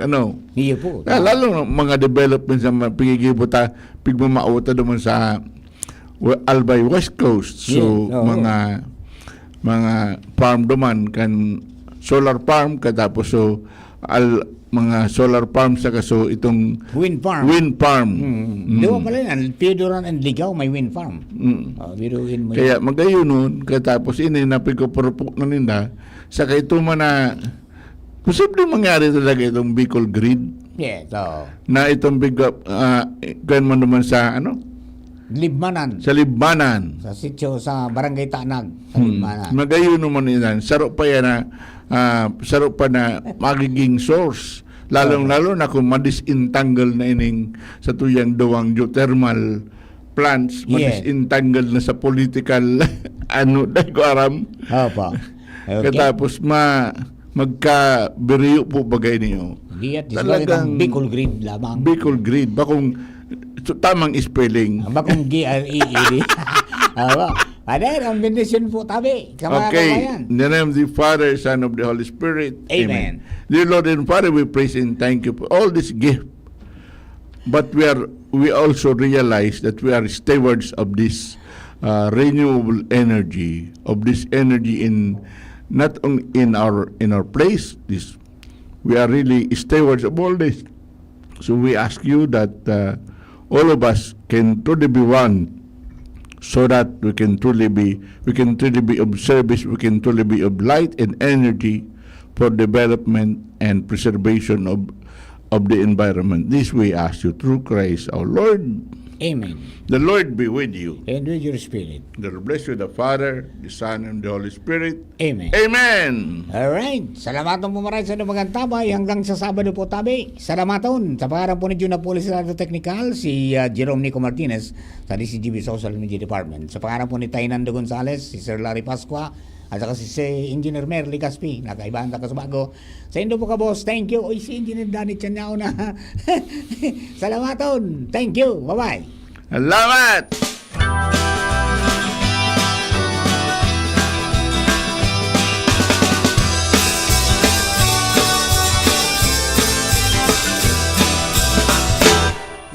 Iya po. Lalo mga developments na pigigibota pigmamauta naman sa Albay West Coast. So Yes, oo. mga farm duman kan solar farm katapos so mga solar farm sa kaso itong Wind farm. Diwa pala yan, Pidoran and Ligaw may wind farm. Biruin mo Kaya yan. magayon nun, katapos ini napigopurupok na ninda, sa kaito man na posible mangyari talaga itong Bicol Grid Yeah, so, na itong kaya mo naman sa Libmanan. sa Libmanan. Sa sityo sa Barangay Tanag. Sa Libmanan. Magayon naman yan. Saro pa yan na saro pa na magiging source. Lalong-lalo na kung madisentangle na ining sa tuyang dawang geothermal plants, Yeah. madisentangle na sa political dahil ko aram. Opo. Okay. Katapos magkabiriyo po bagay niyo. Diyan, talagang Bicol Grid lamang. Bicol Grid. Bakong tamang spelling. Bakong GREED. Padre, ang bendisyon po tabi. Okay. In the name of the Father, Son of the Holy Spirit. Amen. Dear Lord and Father, we praise and thank you for all this gift. But we also realize that we are stewards of this renewable energy, of this energy not only in our place. We are really stewards of all this. So we ask you that all of us can truly be one, so that we can truly be of service, we can truly be of light and energy for development and preservation of the environment. This we ask you through Christ our Lord. Amen. The Lord be with you. And with your spirit. The Lord bless you, the Father, the Son, and the Holy Spirit. Amen. Amen. Alright. Salamaton po maraming sa nabagang tabay hanggang sa Sabado po tabi. Salamaton. Sa pangalan po ni Juna Police Radio Technical, si Jerome Nico Martinez sa DCGB Social Media Department. Sa pangalan po ni Tainando Gonzales, si Sir Larry Pasqua, at saka si Engineer Merly Caspi, nakaibahan ka sa bago. Sa Indo po ka, boss. Thank you. Oy, si Engineer Danny Chanyao na. Salamaton. Thank you. Bye-bye. Salamat!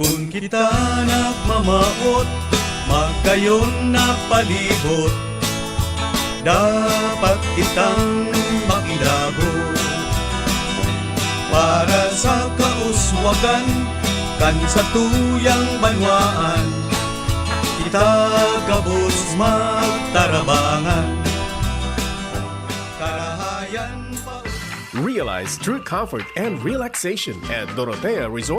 Kung kita nagmamaot, magkayon na palibot, dapat kitang makilabot. Para sa kauswagan, kan sa tuyang banwaan, kita gabos magtarabangan. Karahayan pa. Realize true comfort and relaxation at Dorotea Resort.